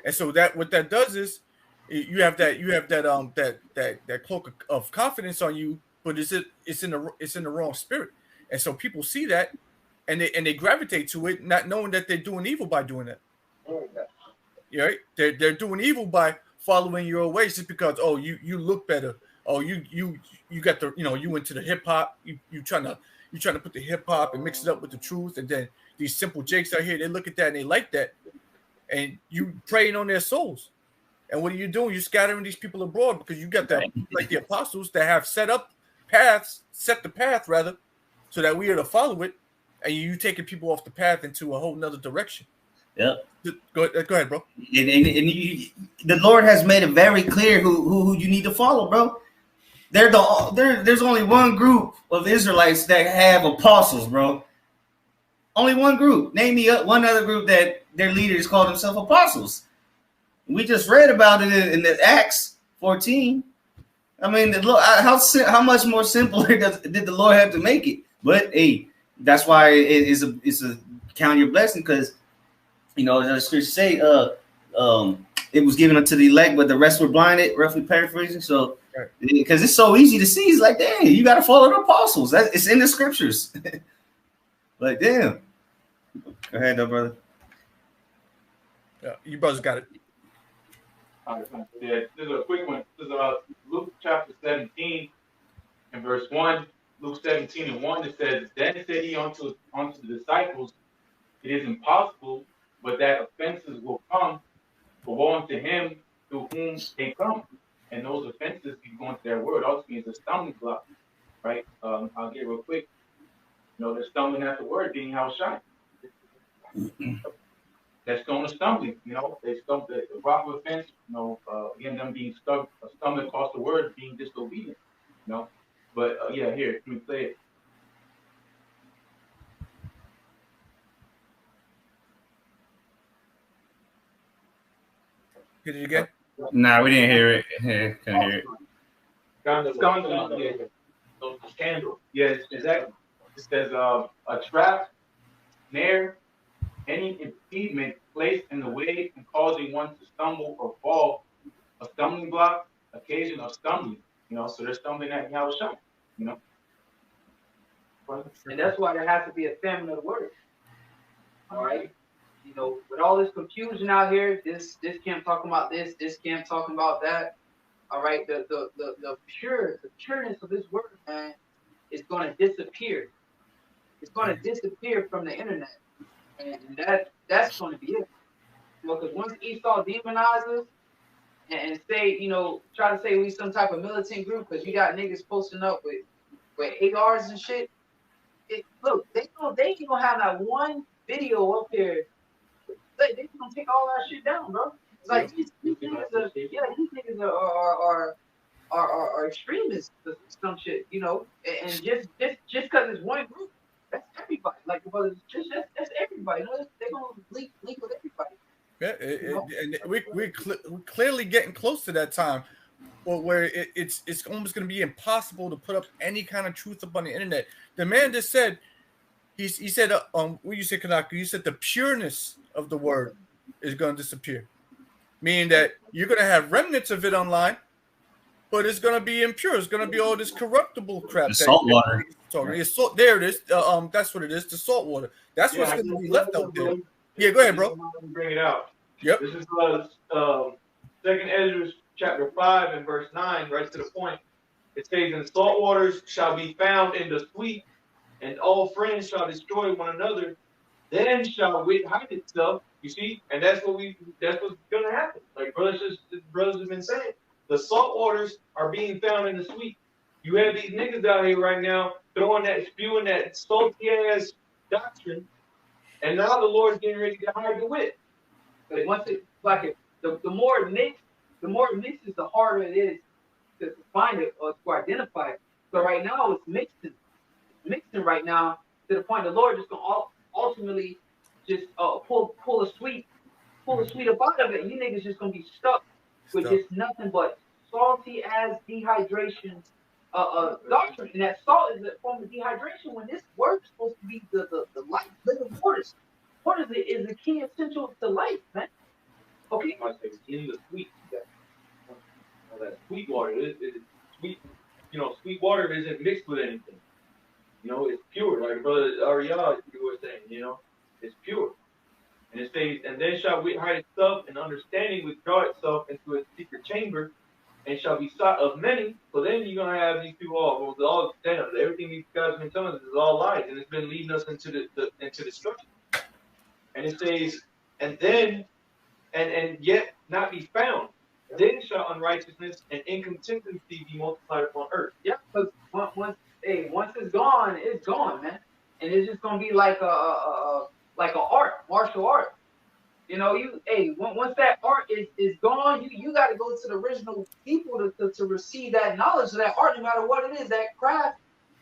and so that what that does is you have that cloak of confidence on you, but it's in the wrong spirit, and so people see that and they gravitate to it, not knowing that they're doing evil by doing that. Right? They're doing evil by following your ways just because you look better. Oh, you got the you into the hip hop. You trying to put the hip hop and mix it up with the truth, and then these simple jakes out here, they look at that and they like that, and you preying on their souls. And what are you doing? You're scattering these people abroad because you got that like the apostles that have set the path rather, so that we are to follow it, and you taking people off the path into a whole nother direction. Yep. Go ahead, bro. And the Lord has made it very clear who you need to follow, bro. There's only one group of Israelites that have apostles, bro. Only one group. Name me one other group that their leaders call themselves apostles. We just read about it in the Acts 14. I mean, how much more simpler did the Lord have to make it? But hey, that's why it's a count your blessing, because the scriptures say it was given unto the elect, but the rest were blinded, roughly paraphrasing. So because it's so easy to see, it's like, dang, you got to follow the apostles. It's in the scriptures. Like, damn. Go ahead, though, brother. Yeah, you brothers got it. All right, yeah, this is a quick one. This is Luke chapter 17 and verse 1. Luke 17 and 1, it says, Then said he unto the disciples, It is impossible, but that offenses will come, but woe unto him through whom they come. And those offenses, if you go into their word, also means a stumbling block, right? I'll get real quick. They're stumbling at the word being how shine. That stone is stumbling, they stumble the rock of offense, again, them being stumbling across the word, being disobedient, But yeah, here, let me play it. Did you get? Nah, we didn't hear it. Yeah, couldn't hear it. Scandal. Yes, exactly. It says a trap, snare, any impediment placed in the way and causing one to stumble or fall, a stumbling block, occasion of stumbling, so they're stumbling at Yahushua, And that's why there has to be a famine of the word. All right. With all this confusion out here, this camp talking about this camp talking about that. All right, the pureness of this word, man, is going to disappear. It's going to disappear from the internet, and that's going to be it. Because once Esau demonizes and say, try to say we some type of militant group, because you got niggas posting up with ARs and shit. Look, they ain't gonna have that one video up here. They gonna take all that shit down, bro. It's like these niggas are extremists or some shit, and just because it's one group, that's everybody. Like the brothers, that's everybody. They're gonna link with everybody. Yeah, and we're clearly getting close to that time, where it's almost going to be impossible to put up any kind of truth up on the internet. The man just said, he said, what you said, Kanaka? You said the pureness of the word is going to disappear, meaning that you're going to have remnants of it online, but it's going to be impure. It's going to be all this corruptible crap. The salt water. There it is. That's what it is. The salt water. That's what's going to be left out there. Yeah, go ahead, bro. Bring it out. Yep. This is 2nd Ezra chapter 5 and verse 9, right to the point. It says, And salt waters shall be found in the sweet, and all friends shall destroy one another. Then shall wit hide itself. You see, and that's what's gonna happen. Like brothers have been saying, the salt waters are being found in the sweet. You have these niggas out here right now spewing that salty ass doctrine, and now the Lord's getting ready to hide the wit. But once it like it, the more it mixes, the harder it is to find it or to identify it. So right now it's mixing right now to the point the Lord just gonna ultimately just pull a sweet up out of it. And you niggas just gonna be stuck with just nothing but salty ass dehydration doctrine. And that salt is a form of dehydration when this word is supposed to be the life, living waters. What is it? Is the key essential to life, man? Okay. I say in the sweet, that sweet water is sweet. Sweet water isn't mixed with anything. It's pure. Like Brother Ariel, you were saying, it's pure. And it says, and then shall we hide itself and understanding withdraw itself into a secret chamber, and shall be sought of many. So then you're gonna have these people all everything these guys have been telling us is all lies, and it's been leading us into into destruction. And it says, and then and yet not be found. Then shall unrighteousness and inconsistency be multiplied upon earth. Yeah, because once it's gone, man. And it's just gonna be like a martial art. Once that art is gone, you got to go to the original people to receive that knowledge of that art, no matter what it is, that craft.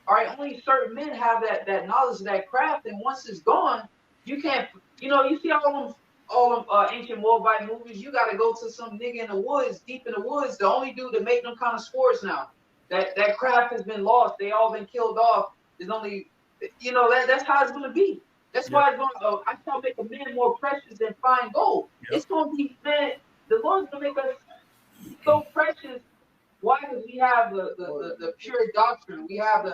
All right, only certain men have that knowledge of that craft, and once it's gone, you can't. You see all them ancient Moabite movies. You got to go to some nigga in the woods, deep in the woods. The only dude that make them kind of sports now. That craft has been lost. They all been killed off. There's only, that's how it's gonna be. That's why it's going. I shall make a man more precious than fine gold. It's going to be, man. The Lord's going to make us so precious. Why? Because we have the pure doctrine. We have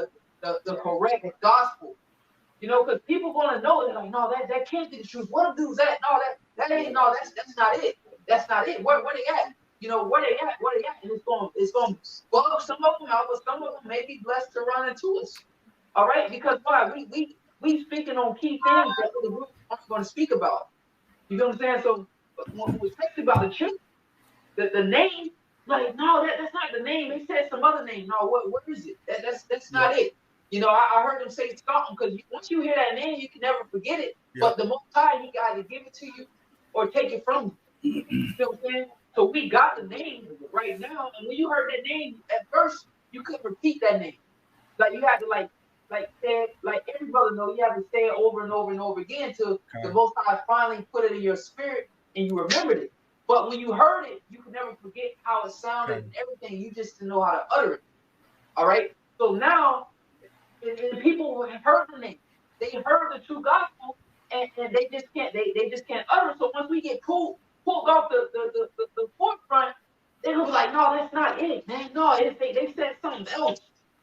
the correct gospel. Because people going to know that. Like, no, that can't be the truth. What dude's that? No, that ain't. No, that's not it. That's not it. Where they at? Where they at? Where they at? And it's going to bug some of them out, but some of them may be blessed to run into us. All right, because why? We speaking on key things that the group aren't going to speak about. You know what I'm saying? So when we speak about the truth, the name, like, no, that's not the name. They said some other name. No, what is it? That's not it. I heard them say something because once you hear that name, you can never forget it. But the Most High, He got to give it to you or take it from you. You know what I'm saying? So we got the name right now, and when you heard that name at first, you couldn't repeat that name. Like you had to like every brother know, you have to say it over and over and over again till the Most High finally put it in your spirit and you remembered it. But when you heard it, you could never forget how it sounded and everything. You just didn't know how to utter it. All right. So now, and people have heard the name. They heard the true gospel, and they just can't. They just can't utter it. So once we get pulled off the forefront, they'll be like, no, that's not it, man. No, they said something else.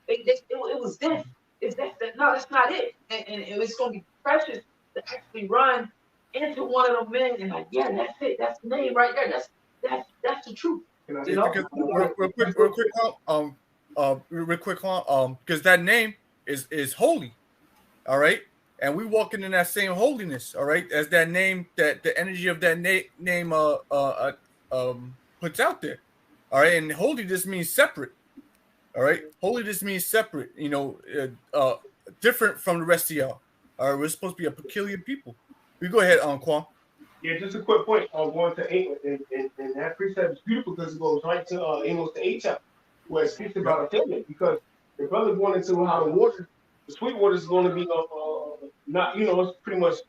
It was this. Is that no, that's not it. And it's going to be precious to actually run into one of them men and like, yeah, that's it. That's the name right there. That's the truth. Real quick, because that name is holy, all right, and we walking in that same holiness, all right, as that name, that the energy of that name puts out there, all right, and holy just means separate. All right, holy just means separate, different from the rest of y'all. All right, we're supposed to be a peculiar people. We go ahead, Quan. Yeah, just a quick point. Going to Amos, and that precept is beautiful because it goes right to Amos the 8th chapter, where it speaks about attainment. Because the brother going into how the sweet water is going to be not, it's pretty much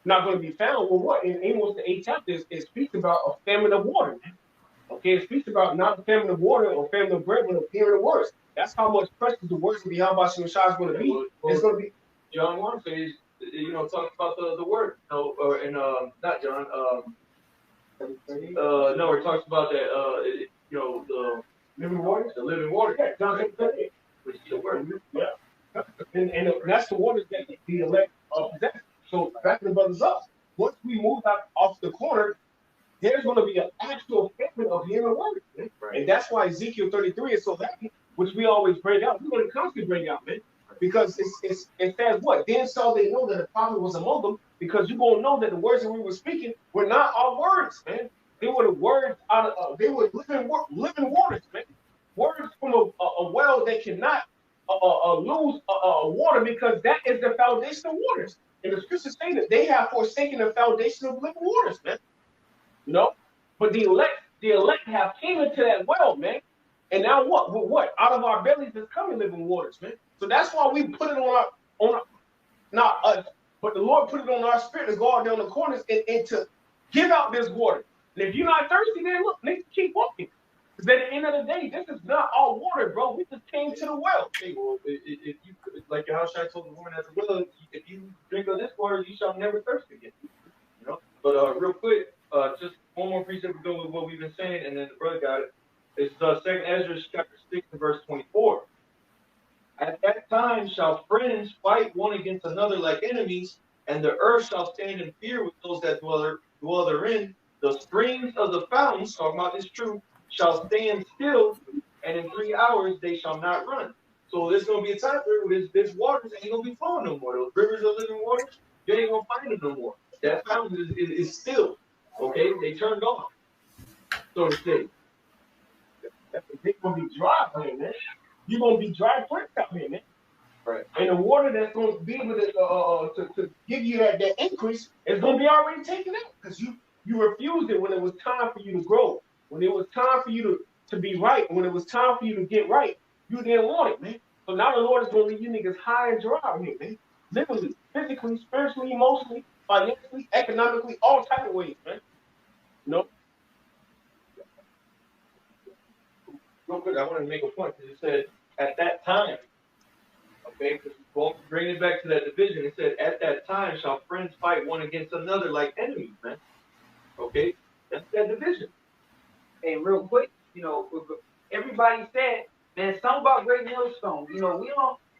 not going to be found. Well, what in Amos the 8th chapter it speaks about a famine of water. Okay, it speaks about not a famine of water or famine of bread, but a famine of words. That's how much precious the words of Yahweh Shai is going to be. It's going to be. John 1 says, talks about the word. No, or in not John. No, it talks about that. The living water. The living water. Yeah, John 8:38. Which is the word. Yeah, and that's the waters that the elect possess. So backing the brothers up. Once we move out off the corner, there's going to be an actual famine of hearing words, man. Right. And that's why Ezekiel 33 is so happy, which we always bring out. We're going to constantly bring out, man. Because it says what? Then shall they know that the prophet was among them, because you're going to know that the words that we were speaking were not our words, man. They were the words out of, they were living waters, man. Words from a well that cannot lose water, because that is the foundation of waters. And the scriptures say that they have forsaken the foundation of living waters, man. You know? But the elect have came into that well, man. And now what? What? Out of our bellies is coming living waters, man. So that's why we put it on our, not us, but the Lord put it on our spirit to go out down the corners and to give out this water. And if you're not thirsty, then look, niggas keep walking. Because at the end of the day, this is not our water, bro. We just came to the well. Hey, well, if you like how I told the woman at the well, if you drink of this water, you shall never thirst again. You know. But real quick, just one more precept to go with what we've been saying, and then the brother got it. It's 2 Ezra chapter 6 and verse 24. At that time shall friends fight one against another like enemies, and the earth shall stand in fear with those that dwell therein. The springs of the fountains, talking about this truth, shall stand still, and in 3 hours they shall not run. So there's going to be a time where this waters ain't going to be flowing no more. Those rivers of living waters, you ain't going to find them no more. That fountain is still, okay? They turned off, so to say. It's going to be dry out here, man. You're going to be dry plants out here, man. Right. And the water that's going to be able to give you that increase is going to be already taken out because you refused it when it was time for you to grow, when it was time for you to be right, when it was time for you to get right. You didn't want it, man. So now the Lord is going to leave you niggas high and dry out here, man. Literally, physically, spiritually, emotionally, financially, economically, all type of ways, man. You know? Real quick, I want to make a point because it said at that time. Okay, because bring it back to that division. It said, "At that time shall friends fight one against another like enemies." Man. Okay, that's that division. And real quick, you know, everybody said, man, something about Great Millstone. You know,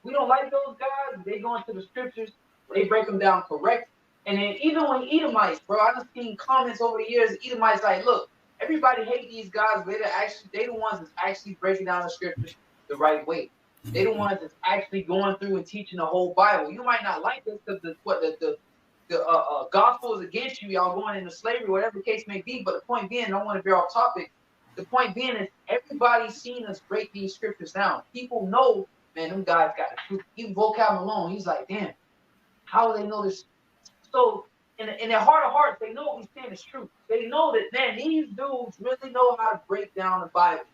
we don't like those guys. They go into the scriptures, they break them down correct. And then even when Edomites, bro, I've seen comments over the years. Edomites like, look, everybody hate these guys, but they the ones that's actually breaking down the scriptures the right way. They the ones that's actually going through and teaching the whole Bible. You might not like this because the gospel is against you, y'all going into slavery, whatever the case may be. But the point being, I don't want to veer off topic. The point being is everybody's seen us break these scriptures down. People know, man, them guys got the truth. Even Vocab Malone, he's like, damn, how do they know this? So in their heart of hearts, they know what we're saying is true. They know that, man, these dudes really know how to break down the Bible.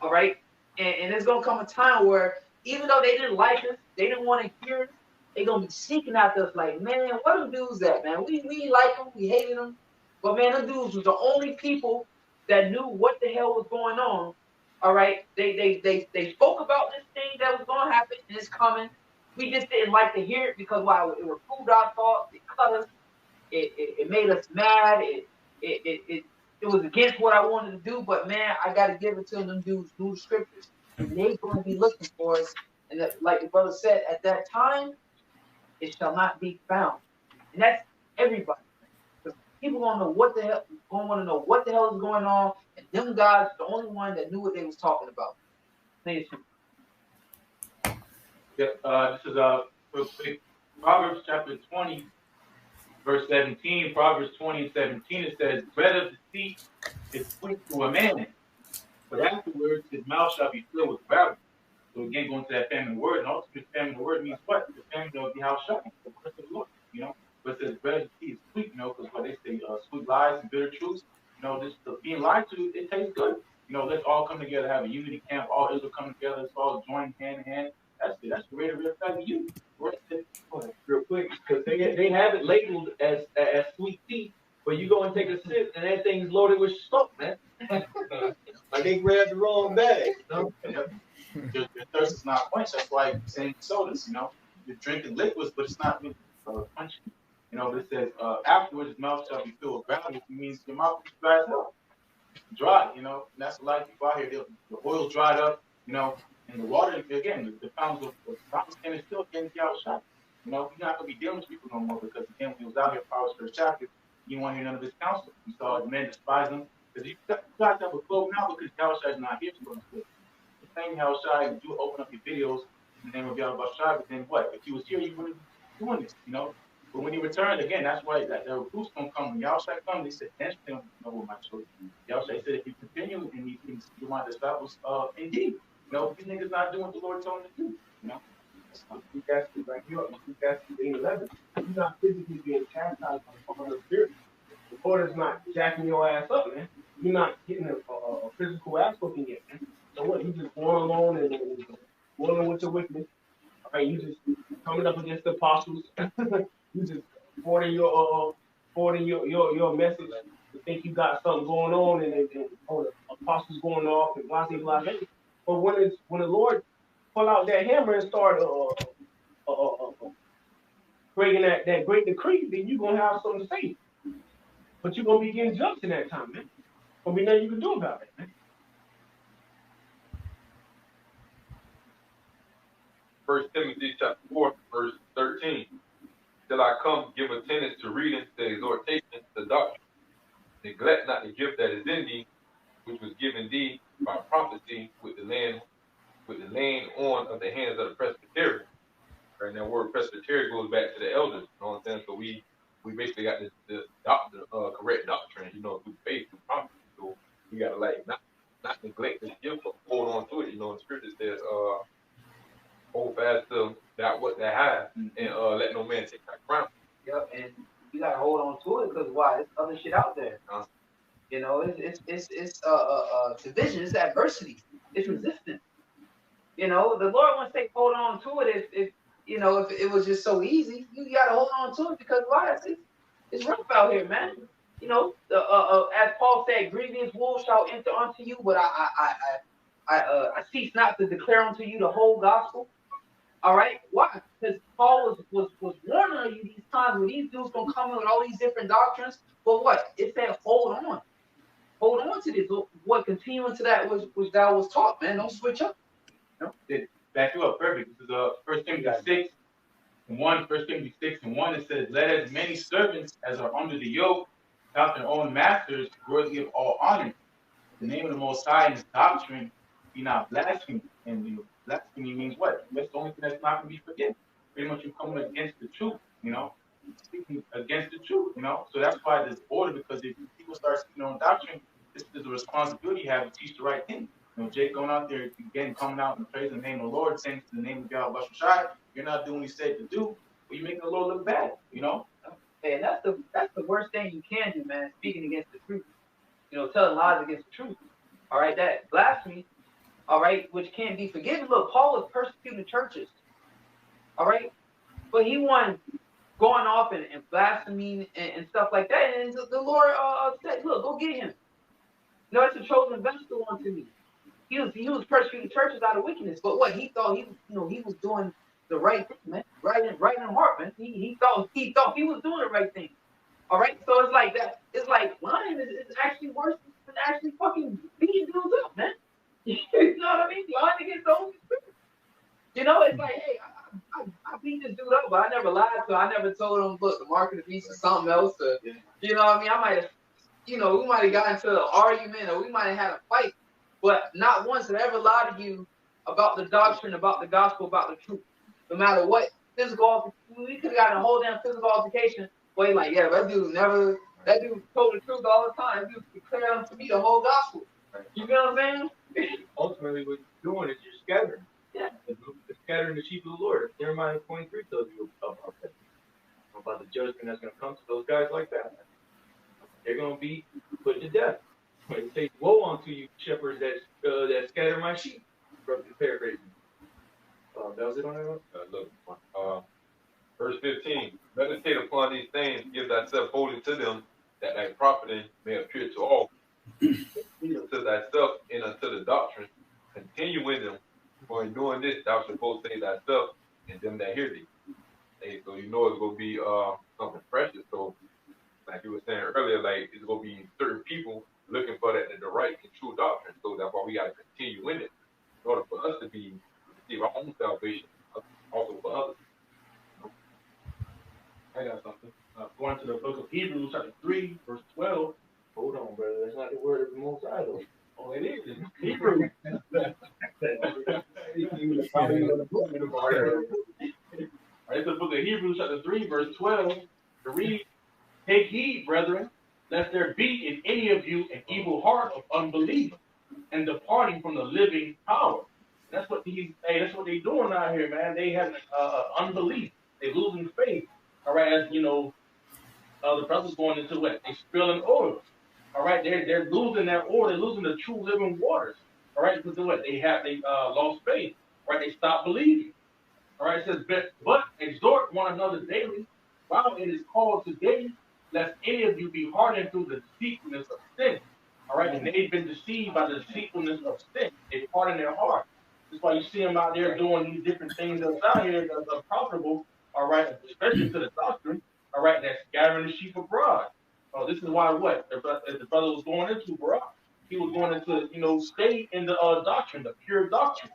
All right? And there's going to come a time where even though they didn't like us, they didn't want to hear us, they're going to be seeking after us like, man, what them dudes at, man? We like them, we hated them. But, man, them dudes was the only people that knew what the hell was going on. All right? They spoke about this thing that was going to happen, and it's coming. We just didn't like to hear it because, wow, it reproved our thoughts, it cut us, it made us mad, it was against what I wanted to do, but man, I got to give it to them dudes knew the scriptures, and they're going to be looking for us. And that, like the brother said, at that time, it shall not be found. And that's everybody. Because people gonna know what the hell, gonna want to know what the hell is going on, and them guys, the only one that knew what they was talking about. Thank you. This is real quick. Proverbs chapter 20, verse 17. Proverbs 20 and 17. It says, "Bread of deceit is sweet to a man, but afterwards his mouth shall be filled with gravel." So again, going to that feminine word, and ultimately feminine word means what? The feminine of the house shut, the word of the Lord, you know. But it says bread of deceit is sweet, you know, because what they say, sweet lies and bitter truths, you know, this being lied to, it tastes good. You know, let's all come together, have a unity camp, all Israel come together, let's all join hand in hand. That's it. That's the way to real effect of you. Real quick, because they have it labeled as sweet tea, but you go and take a sip and that thing's loaded with smoke, man. Like they grabbed the wrong bag, you know? Your thirst is not quenched. That's why same sodas, you know, you're drinking liquids, but it's not really punchy. You know, it says afterwards his mouth shall be filled with gravel, which means your mouth is dry as hell. Dry, you know, and that's a lot of people out here. The oil's dried up, you know, and the water again, the pounds of fountain skin is still getting out shot. You know, you're not gonna be dealing with people no more because again, when he was out here, Paul's first chapter, you want to hear none of his counsel. You saw men despise him because you got to have a clove now because Yahushua is not here to us. The same Yahushua, you open up your videos in the name of Yahushua, but then what? If he was here, you wouldn't be doing this, you know. But when he returned, again, that's why that recruit's gonna come. When Yahushua comes, they said, "Dance them, you know, with my children." Yahushua said, "If you continue in these things, you want to establish, indeed, you know, these niggas not doing what the Lord told them to do, you know." Like you up in 8:11. You're not physically being chastised by the spirit. The Lord is not jacking your ass up, man. You're not getting a physical ass whooping yet, man. So what? You just going along and going with your witness. All right, you just coming up against the apostles. You just forwarding your message to think you got something going on and the apostles going off and blah blah blah. But when the Lord pull out that hammer and start breaking that great decree, then you're gonna have something to say. But you're gonna be getting judged in that time, man. Gonna be nothing you can do about it, man. First Timothy chapter 4, verse 13. Till I come, give attendance to reading, to exhortation, to doctrine. Neglect not the gift that is in thee, which was given thee by prophecy with the laying on of the hands of the presbytery. Right, and that word presbytery goes back to the elders. You know what I'm saying? So we basically got the correct doctrine, you know, through faith, through prophecy. So we gotta like not neglect this gift, but hold on to it. You know, the scripture says, hold fast to that what they have, and let no man take that crown. Yep, and you gotta hold on to it because why? There's other shit out there. You know, it's division, it's adversity, it's resistance. You know, the Lord wants to say hold on to it. If you know, if it was just so easy, you gotta hold on to it because why? It's rough out here, man. You know, as Paul said, grievous wolves shall enter unto you, but I cease not to declare unto you the whole gospel. All right, why? Because Paul was warning you these times where these dudes gonna come in with all these different doctrines. But what? It said, hold on to this. What continuing to that which thou was taught, man. Don't switch up. Back you up perfect. This is 1 Timothy 6 and 1. 1 Timothy 6 and 1. It says, let as many servants as are under the yoke without their own masters worthy of all honor. The name of the Most High and His doctrine be not blasphemed. And you know, blasphemy means what? That's the only thing that's not going to be forgiven. Pretty much you're coming against the truth, you know, speaking against the truth, you know. So that's why there's order, because if people start speaking on doctrine, this is a responsibility you have to teach the right thing. You know, Jake going out there again, coming out and praising the name of the Lord, saying to the name of Yahweh Shai, you're not doing what He said to do, but you're making the Lord look bad, you know. And that's the worst thing you can do, man. Speaking against the truth, you know, telling lies against the truth. All right, that blasphemy. All right, which can't be forgiven. Look, Paul was persecuting churches. All right, but he wasn't going off and blaspheming and stuff like that. And the Lord said, "Look, go get him. No, it's a chosen vessel unto me." He was persecuting churches out of wickedness. But what he thought he was doing the right thing, man. Right in heart, man. He thought he was doing the right thing. All right, so it's like that. It's like lying is actually worse than actually fucking beating dudes up, man. You know what I mean? Lying against the Holy Spirit. You know, it's like, hey, I beat this dude up, but I never lied to him. I never told him, look, the mark of the beast is something else. You know what I mean? I might have, you know, we might have gotten into an argument or we might have had a fight, but not once did I ever lie to you about the doctrine, about the gospel, about the truth. No matter what physical, we could have gotten a whole damn physical altercation. But he's like, yeah, that dude told the truth all the time. That dude declared to me the whole gospel. You know what I'm saying? Ultimately, what you're doing is you're scattering. Yeah. You're scattering the sheep of the Lord. Jeremiah 23 tells you about that. About the judgment that's going to come to those guys like that. They're going to be put to death. It says, woe unto you, shepherds that scatter my sheep. Paraphrasing. That was it on that one? Look, verse 15. Meditate upon these things, give thyself wholly to them, that thy profiting may appear to all. To thyself and unto the doctrine, continue in them, for in doing this thou shalt both save thyself and them that hear thee. Hey, so you know it's gonna be something precious. So like you were saying earlier, like it's gonna be certain people looking for that the right and true doctrine. So that's why we gotta continue in it in order for us to receive our own salvation, also for others. I got something. Going to the book of Hebrews, chapter 3, verse 12. Hold on, brother. That's not the word of the Most High, though. Oh, it is. Hebrews. It's the book of Hebrews, chapter 3, verse 12. To read, take heed, brethren, lest there be in any of you an evil heart of unbelief and departing from the living power. That's what that's what they doing out here, man. They have unbelief. They losing faith. All right, as you know, the brothers going into what? They spilling oil. All right, they're losing that oil. They're losing the true living waters. All right, because of what? They lost faith. Right, they stopped believing. All right, it says, but exhort one another daily, while it is called today, lest any of you be hardened through the deceitfulness of sin. All right, and they've been deceived by the deceitfulness of sin. They hardened their heart. That's why you see them out there doing these different things that's out here that are profitable. All right, especially to the doctrine. All right, that's scattering the sheep abroad. Oh, this is why what? If the brother was going into Barak, he was going into, stay in the doctrine, the pure doctrine.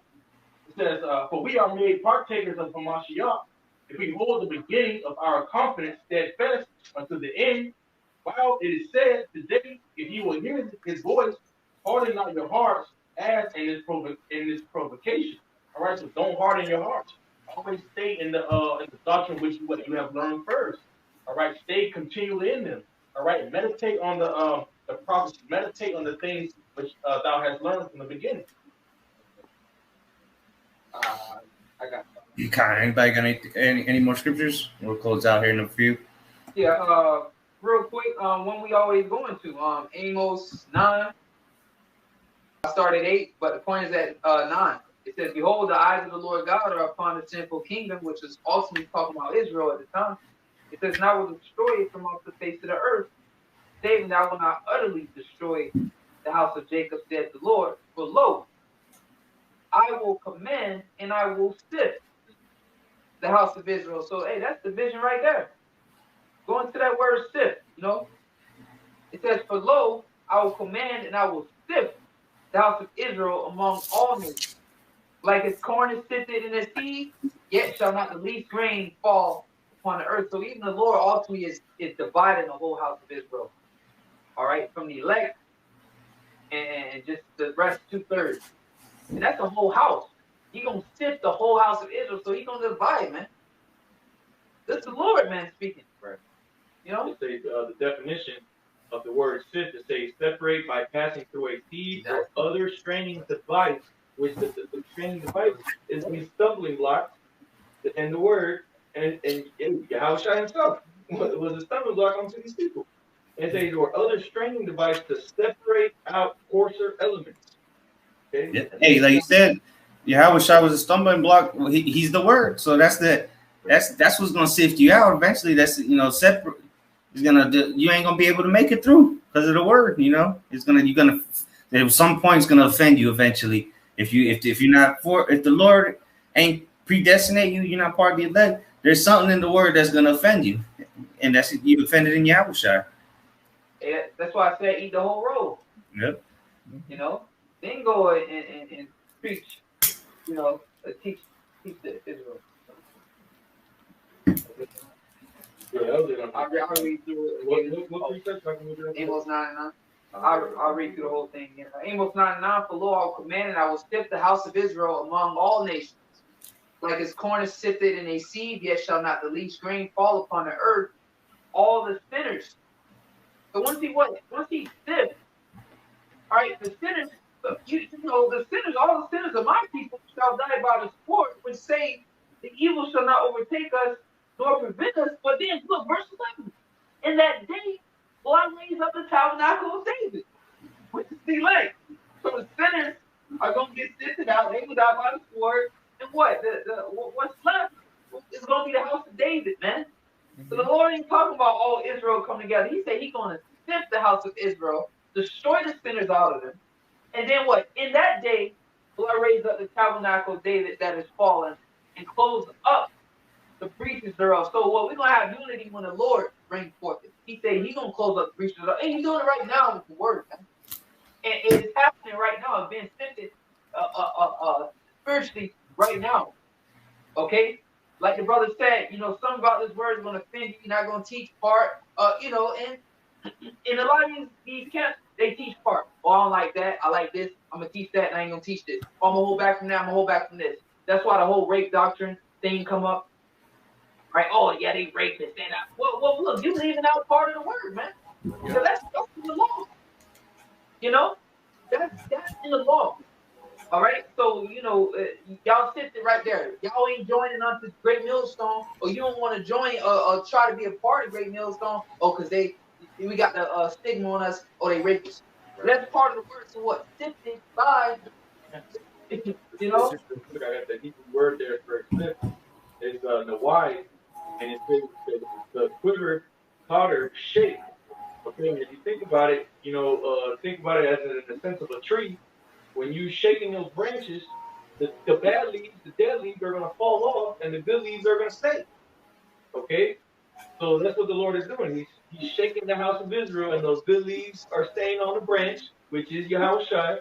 It says, for we are made partakers of Hamashiach, if we hold the beginning of our confidence steadfast unto the end, while it is said today, if you will hear his voice, harden not your hearts as in this provocation. All right, so don't harden your hearts. Always stay in the doctrine which what you have learned first. All right, stay continually in them. All right, meditate on the prophecy, meditate on the things which thou hast learned from the beginning. I got Anybody got any more scriptures? We'll close out here in a few. Yeah, real quick, one we always go into, Amos 9. I started 8, but the point is at 9. It says, behold, the eyes of the Lord God are upon the sinful kingdom, which is ultimately talking about Israel at the time. It says, and I will destroy it from off the face of the earth, saying that I will not utterly destroy the house of Jacob, said the Lord. For lo, I will command and I will sift the house of Israel. So, hey, that's the vision right there. Go into that word sift, It says, for lo, I will command and I will sift the house of Israel among all nations. Like as corn is sifted in the sea, yet shall not the least grain fall upon the earth. So even the Lord ultimately is dividing the whole house of Israel. All right, from the elect and just the rest 2/3. And that's the whole house. He's going to sift the whole house of Israel. So he's going to divide, man. That's the Lord, man, speaking. Right. It says the definition of the word sift to say separate by passing through a sieve or other straining device, which the straining device is these stumbling blocks in the word, and Yahushua himself was a stumbling block onto these people. And it says, or other straining device to separate out coarser elements. Okay. Yeah. Hey, like you said, Yahushua was a stumbling block. Well, he's the word, so that's what's gonna sift you out eventually. That's separate. You ain't gonna be able to make it through because of the word. At some point it's gonna offend you eventually. If you're not if the Lord ain't predestinate you, you're not part of the elect. There's something in the word that's gonna offend you, and that's you offended in Yahushua. Yeah, that's why I said eat the whole roll. Yep. Then go and preach. Teach the Israel. I'll read through it. Amos 9:9. I'll read through the whole thing. Amos 9:9. For lo, I will command and I will sift the house of Israel among all nations. Like as corn is sifted in a sieve, yet shall not the least grain fall upon the earth. All the sinners. So once he sifts, all right, the sinners, the sinners, all the sinners of my people shall die by the sword, which say the evil shall not overtake us nor prevent us. But then look, verse 11. In that day will I raise up the tabernacle of David, which is the elect. So the sinners are going to get sifted out. They will die by the sword. And what? What's left is going to be the house of David, man. So the Lord ain't talking about all Israel coming together. He said he's going to sift the house of Israel, destroy the sinners out of them. And then what? In that day will I raise up the tabernacle of David that is fallen and close up the breaches thereof. So what we're going to have unity when the Lord brings forth it. He said he's going to close up the breaches thereof. And he's doing it right now with the word, man. And it's happening right now. It's being sifted spiritually right now. Okay? Like the brother said, some about this word is going to offend you. You're not going to teach part, and in a lot of these camps, they teach part. Oh, I don't like that. I like this. I'm going to teach that, and I ain't going to teach this. Oh, I'm going to hold back from that. I'm going to hold back from this. That's why the whole rape doctrine thing come up. Right? Oh, yeah, they rapists. Well, look, you leaving out part of the word, man. So that's in the law. That's in the law. All right, so y'all sit there right there. Y'all ain't joining on this Great Millstone, or you don't want to join or try to be a part of Great Millstone, because we got the stigma on us, or they rapists. That's part of the word. So what? Sifted by, you know. Just real quick, I got the Hebrew word there for extent. It's nawai, and it says the quiver, powder, shake. Okay, and if you think about it, think about it as in the sense of a tree. When you shaking those branches, the bad leaves, the dead leaves are gonna fall off, and the good leaves are gonna stay. Okay, so that's what the Lord is doing. He's shaking the house of Israel, and those good leaves are staying on the branch, which is Yahweh Shai,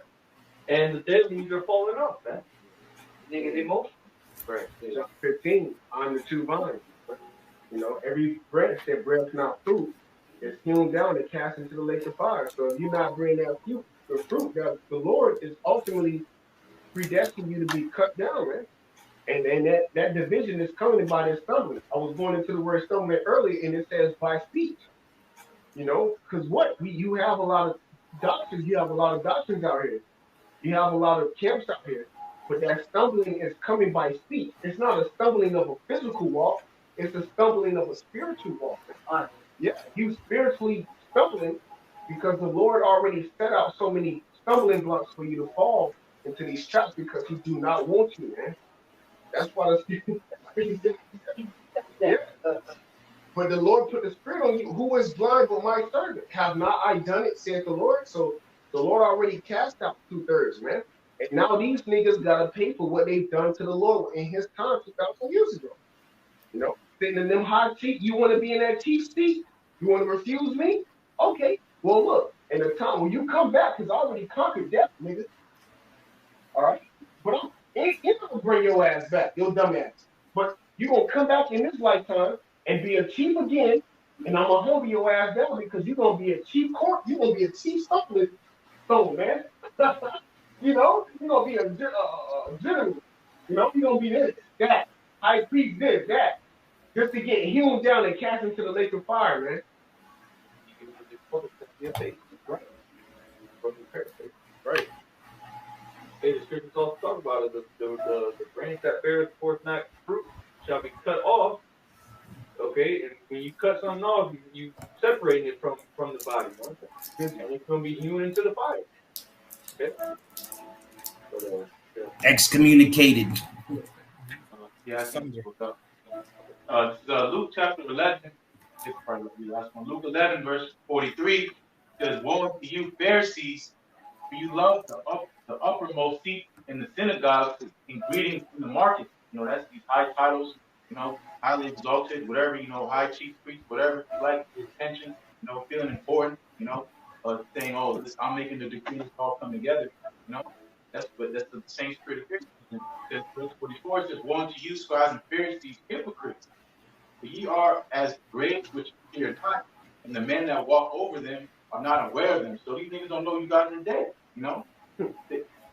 and the dead leaves are falling off, man. Niggas emotional. Right. Chapter 15, on the two vines. Every branch that bears not fruit is hewn down and cast into the lake of fire. So if you're not bringing that fruit, that the Lord is ultimately predestined you to be cut down, man. And that division is coming by their stumbling. I was going into the word stumbling earlier, and it says by speech. Because you have a lot of doctrines. You have a lot of doctrines out here. You have a lot of camps out here. But that stumbling is coming by speech. It's not a stumbling of a physical walk. It's a stumbling of a spiritual walk. Yeah, you spiritually stumbling because the Lord already set out so many stumbling blocks for you to fall into these traps because He do not want you, man. That's why the yeah. But the Lord put the Spirit on you. Who is blind but my servant? Have not I done it, saith the Lord? So the Lord already cast out 2/3, man. And now these niggas gotta pay for what they've done to the Lord in His time 2,000 years ago. Sitting in them high seat. You want to be in that chief seat? You want to refuse me? Okay. Well, look. In the time when you come back, because I already conquered death, nigga. All right. But I'm gonna bring your ass back, your dumb ass. But you gonna come back in this lifetime and be a chief again, and I'm gonna humble your ass down because you're gonna be a chief court. You're gonna be a chief stumbling stone, man. You're gonna be a general. You're gonna be this, that, high priest, this, that. Just to get hewn down and cast into the lake of fire, man. Right. Right. Hey, the scriptures also talk about it. The branch that bears forth not fruit shall be cut off. Okay, and when you cut something off, you separating it from the body, right? And it's gonna be hewn into the fire. Okay. But, Excommunicated. yeah, I Thunder. think Luke chapter 11. This part of the last one. Luke 11 verse 43 says, "Woe unto you, Pharisees, for you love the uppermost seat in the synagogues and greetings in the market." That's these high titles, highly exalted, whatever, high chief priest, whatever you like, attention, feeling important, saying, "Oh, I'm making the decree, let's all come together." That's the same spirit of Pharisees. Verse 44 says, "Woe unto you, scribes and Pharisees, hypocrites! For ye are as graves which appear not, and the men that walk over them are not aware of them." So these niggas don't know you got in the day, what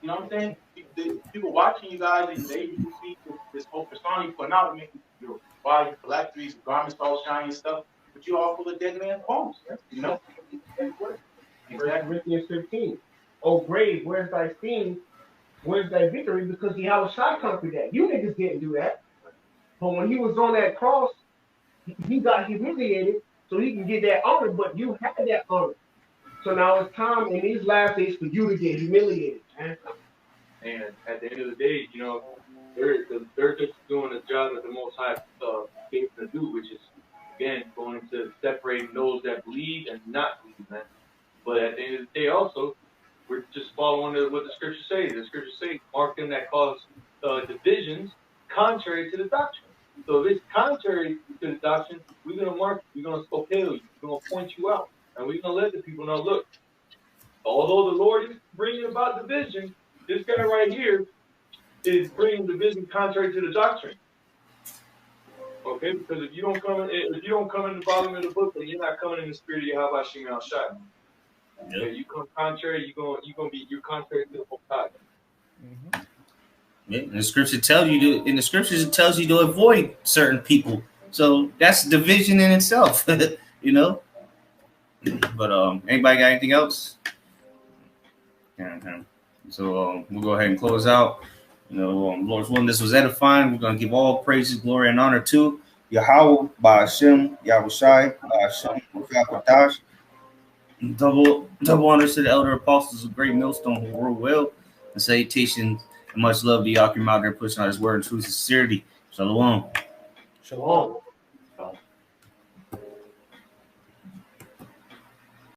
I'm saying? The people watching you guys, and they see this whole persona you putting out, making your body phylacteries, garments all shiny and stuff, but you all full of dead man's bones, First Corinthians 15. Oh, grave, where's thy sting? Where's thy victory? Because Yahweh Shai conquered that. You niggas didn't do that. But when he was on that cross, he got humiliated so he can get that honor, but you had that honor. So now it's time in these last days for you to get humiliated, man. And at the end of the day, they're just doing the job that the Most High gave them to do, which is, again, going to separating those that believe and not believe, man. But at the end of the day, also, we're just following what the scriptures say. The scriptures say, "Mark them that cause divisions contrary to the doctrine." So if it's contrary to the doctrine, we're going to mark you. We're going to scopel you. We're going to point you out. And we're going to let the people know, look, although the Lord is bringing about division, this guy right here is bringing division contrary to the doctrine. Okay, because if you don't come in the volume of the book, then you're not coming in the spirit of Yahweh Shem El Shai. Okay, you come contrary, you're contrary to the whole God. Mm-hmm. Yeah, and the scripture tells you to. In the scriptures, it tells you to avoid certain people. So that's division in itself, But anybody got anything else? So we'll go ahead and close out. Lord's willing, this was edifying. We're going to give all praises, glory, and honor to Yahweh, by Hashem, Yahushai, by Hashem, Rafah Double honors to the elder apostles of Great Millstone who rule well, and salutations and much love to Yakim out there pushing out his word and true sincerity. Shalom. Shalom.